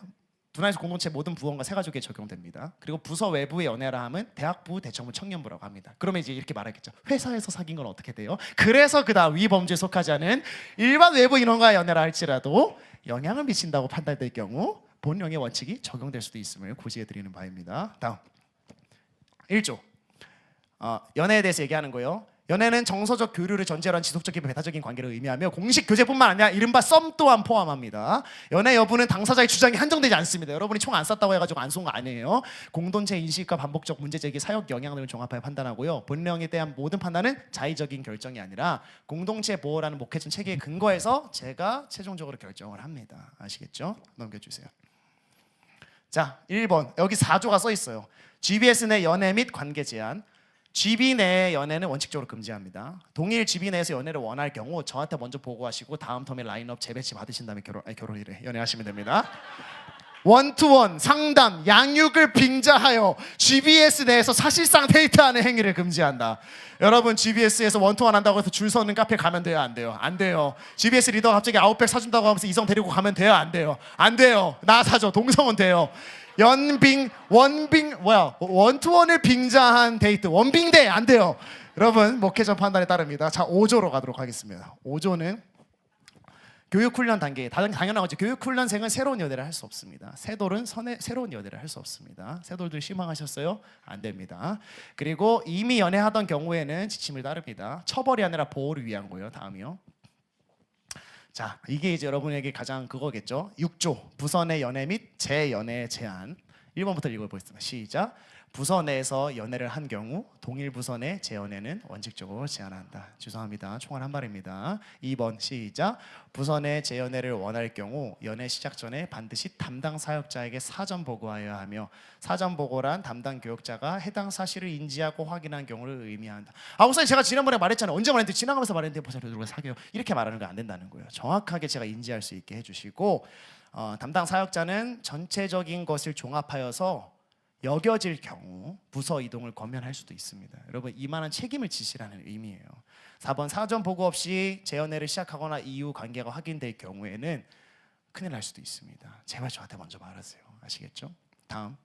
두나미스 공동체 모든 부원과 세가족에 적용됩니다. 그리고 부서 외부의 연애라 함은 대학부, 대청부, 청년부라고 합니다. 그러면 이제 이렇게 말하겠죠. 회사에서 사귄 건 어떻게 돼요? 그래서 그다음 위 범죄에 속하지 않은 일반 외부 인원과 연애라 할지라도 영향을 미친다고 판단될 경우 본령의 원칙이 적용될 수도 있음을 고지해 드리는 바입니다. 다음, 1조, 연애에 대해서 얘기하는 거예요. 연애는 정서적 교류를 전제로 한 지속적인 배타적인 관계를 의미하며 공식 교제뿐만 아니라 이른바 썸 또한 포함합니다. 연애 여부는 당사자의 주장이 한정되지 않습니다. 여러분이 총 안 쐈다고 해가지고 안 쏜 거 아니에요. 공동체 인식과 반복적 문제제기, 사역 영향 등을 종합하여 판단하고요. 본령에 대한 모든 판단은 자의적인 결정이 아니라 공동체 보호라는 목회전 체계에 근거해서 제가 최종적으로 결정을 합니다. 아시겠죠? 넘겨주세요. 자, 1번, 여기 4조가 써 있어요. GBS 내 연애 및 관계 제한. GB 내의 연애는 원칙적으로 금지합니다. 동일 GB 내에서 연애를 원할 경우 저한테 먼저 보고하시고 다음 텀에 라인업 재배치 받으신 다음에 결혼이래 연애하시면 됩니다. 원투원 상담 양육을 빙자하여 GBS 내에서 사실상 데이트하는 행위를 금지한다. 여러분, GBS에서 원투원 한다고 해서 줄 서는 카페 가면 돼요? 안 돼요? 안 돼요. GBS 리더가 갑자기 아웃백 사준다고 하면서 이성 데리고 가면 돼요? 안 돼요? 안 돼요. 나 사줘. 동성은 돼요. 원투원을 빙자한 데이트 원빙대 안 돼요. 여러분, 목회전 판단에 따릅니다. 자, 5조로 가도록 하겠습니다. 5조는 교육훈련 단계. 당연한 거죠. 교육훈련생은 새로운 연애를 할 수 없습니다. 새돌은 새로운 연애를 할 수 없습니다. 새돌들 실망하셨어요? 안 됩니다. 그리고 이미 연애하던 경우에는 지침을 따릅니다. 처벌이 아니라 보호를 위한 거예요. 다음이요. 자, 이게 이제 여러분에게 가장 그거겠죠. 6조, 부서 내 연애 및 재연애 제한. 1번부터 읽어보겠습니다. 시작. 부서 내에서 연애를 한 경우 동일 부서 내 재연애는 원칙적으로 제한한다. 죄송합니다. 총알 한 발입니다. 2번 시작. 부서 내 재연애를 원할 경우 연애 시작 전에 반드시 담당 사역자에게 사전 보고하여야 하며 사전 보고란 담당 교역자가 해당 사실을 인지하고 확인한 경우를 의미한다. 목사님, 제가 지난번에 말했잖아요. 언제 말했는데 지나가면서 말했는데 목사님 누가 사귀어요. 이렇게 말하는 거 안 된다는 거예요. 정확하게 제가 인지할 수 있게 해주시고 담당 사역자는 전체적인 것을 종합하여서 여겨질 경우 부서 이동을 권면할 수도 있습니다. 여러분, 이만한 책임을 지시라는 의미예요. 4번, 사전 보고 없이 재연애를 시작하거나 이후 관계가 확인될 경우에는 큰일 날 수도 있습니다. 제발 저한테 먼저 말하세요. 아시겠죠? 다음,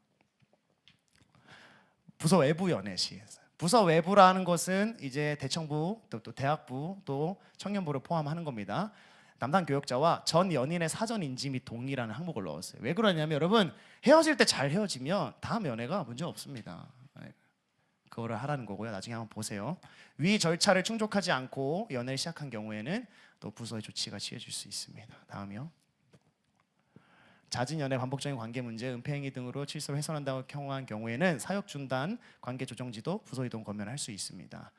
부서 외부 연애 시. 부서 외부라는 것은 이제 대청부, 또 대학부, 또 청년부를 포함하는 겁니다. 담당 교역자와 전 연인의 사전 인지 및 동의라는 항목을 넣었어요. 왜 그러냐면 여러분, 헤어질 때 잘 헤어지면 다음 연애가 문제 없습니다. 그거를 하라는 거고요. 나중에 한번 보세요. 위 절차를 충족하지 않고 연애를 시작한 경우에는 또 부서의 조치가 취해질 수 있습니다. 다음이요. 잦은 연애, 반복적인 관계 문제, 은폐 행위 등으로 질서를 훼손한다고 경험한 경우에는 사역 중단, 관계 조정지도, 부서 이동 권면할 수 있습니다.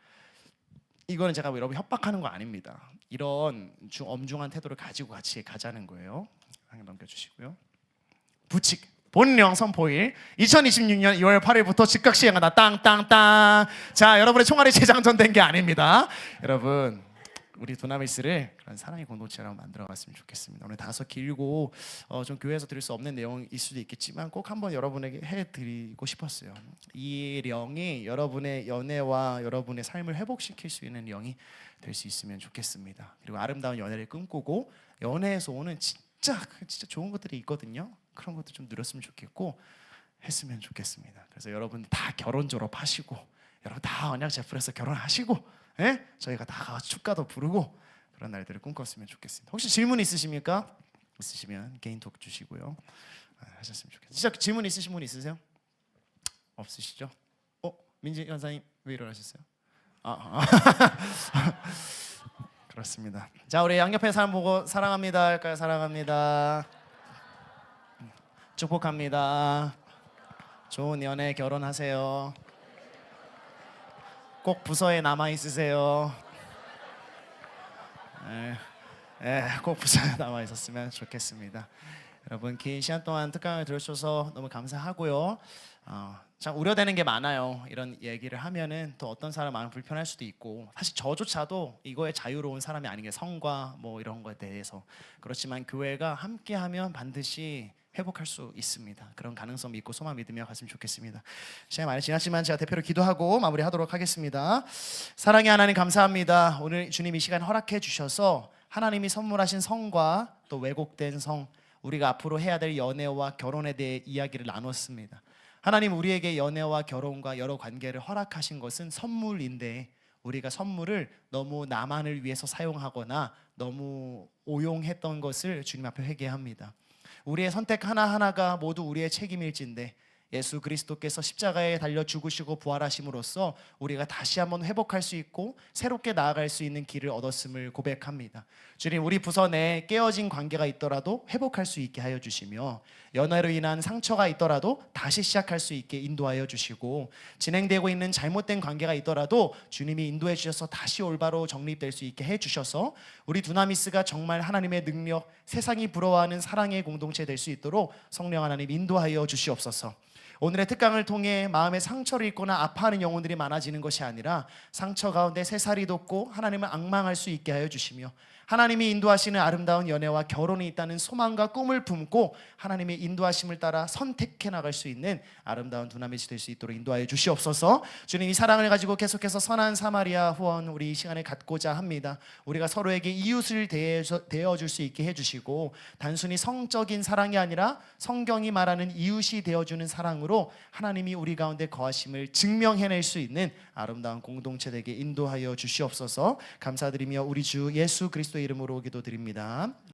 이거는 제가 여러분 협박하는 거 아닙니다. 이런 엄중한 태도를 가지고 같이 가자는 거예요. 넘겨주시고요. 부칙 본령 선포일 2026년 2월 8일부터 즉각 시행한다. 땅땅땅. 자, 여러분의 총알이 재장전된 게 아닙니다. 여러분, 우리 두나미스를 그런 사랑의 공동체로 만들어갔으면 좋겠습니다. 오늘 다소 길고 좀 교회에서 들을 수 없는 내용일 수도 있겠지만 꼭 한번 여러분에게 해드리고 싶었어요. 이 영이 여러분의 연애와 여러분의 삶을 회복시킬 수 있는 영이 될 수 있으면 좋겠습니다. 그리고 아름다운 연애를 꿈꾸고 연애에서 오는 진짜 좋은 것들이 있거든요. 그런 것도 좀 늘었으면 좋겠고 했으면 좋겠습니다. 그래서 여러분 다 결혼 졸업하시고 여러분 다 언약 제풀에서 결혼하시고 저희가 다 같이 축가도 부르고 그런 날들을 꿈꿨으면 좋겠습니다. 혹시 질문 있으십니까? 있으시면 개인톡 주시고요. 하셨으면 좋겠습니다. 진짜 질문 있으신 분 있으세요? 없으시죠? 민지 연사님 왜 일어나셨어요? 그렇습니다. 자, 우리 양옆에 사람 보고 사랑합니다 할까요? 사랑합니다. 축복합니다. 좋은 연애 결혼하세요. 꼭 부서에 남아 있으세요. 꼭 부서에 남아 있었으면 좋겠습니다. 여러분 긴 시간 동안 특강을 들으셔서 너무 감사하고요. 참 우려되는 게 많아요. 이런 얘기를 하면은 또 어떤 사람 마음 불편할 수도 있고, 사실 저조차도 이거에 자유로운 사람이 아닌 게 성과 뭐 이런 거에 대해서. 그렇지만 교회가 함께하면 반드시 회복할 수 있습니다. 그런 가능성 믿고 소망 믿으며 갔으면 좋겠습니다. 시간이 많이 지났지만 제가 대표로 기도하고 마무리하도록 하겠습니다. 사랑의 하나님 감사합니다. 오늘 주님 이 시간 허락해 주셔서 하나님이 선물하신 성과 또 왜곡된 성, 우리가 앞으로 해야 될 연애와 결혼에 대해 이야기를 나눴습니다. 하나님, 우리에게 연애와 결혼과 여러 관계를 허락하신 것은 선물인데, 우리가 선물을 너무 나만을 위해서 사용하거나 너무 오용했던 것을 주님 앞에 회개합니다. 우리의 선택 하나하나가 모두 우리의 책임일진데, 예수 그리스도께서 십자가에 달려 죽으시고 부활하심으로써 우리가 다시 한번 회복할 수 있고 새롭게 나아갈 수 있는 길을 얻었음을 고백합니다. 주님, 우리 부서 내에 깨어진 관계가 있더라도 회복할 수 있게 하여 주시며, 연애로 인한 상처가 있더라도 다시 시작할 수 있게 인도하여 주시고, 진행되고 있는 잘못된 관계가 있더라도 주님이 인도해 주셔서 다시 올바로 정립될 수 있게 해 주셔서 우리 두나미스가 정말 하나님의 능력, 세상이 부러워하는 사랑의 공동체 될 수 있도록 성령 하나님 인도하여 주시옵소서. 오늘의 특강을 통해 마음의 상처를 입거나 아파하는 영혼들이 많아지는 것이 아니라 상처 가운데 새살이 돋고 하나님을 앙망할 수 있게 하여 주시며, 하나님이 인도하시는 아름다운 연애와 결혼이 있다는 소망과 꿈을 품고 하나님의 인도하심을 따라 선택해 나갈 수 있는 아름다운 두나미스 될 수 있도록 인도하여 주시옵소서. 주님, 이 사랑을 가지고 계속해서 선한 사마리아 후원 우리 이 시간에 갖고자 합니다. 우리가 서로에게 이웃을 대해줄 수 있게 해주시고, 단순히 성적인 사랑이 아니라 성경이 말하는 이웃이 되어주는 사랑으로 하나님이 우리 가운데 거하심을 증명해낼 수 있는 아름다운 공동체 되게 인도하여 주시옵소서. 감사드리며 우리 주 예수 그리스도의 이름으로 기도드립니다.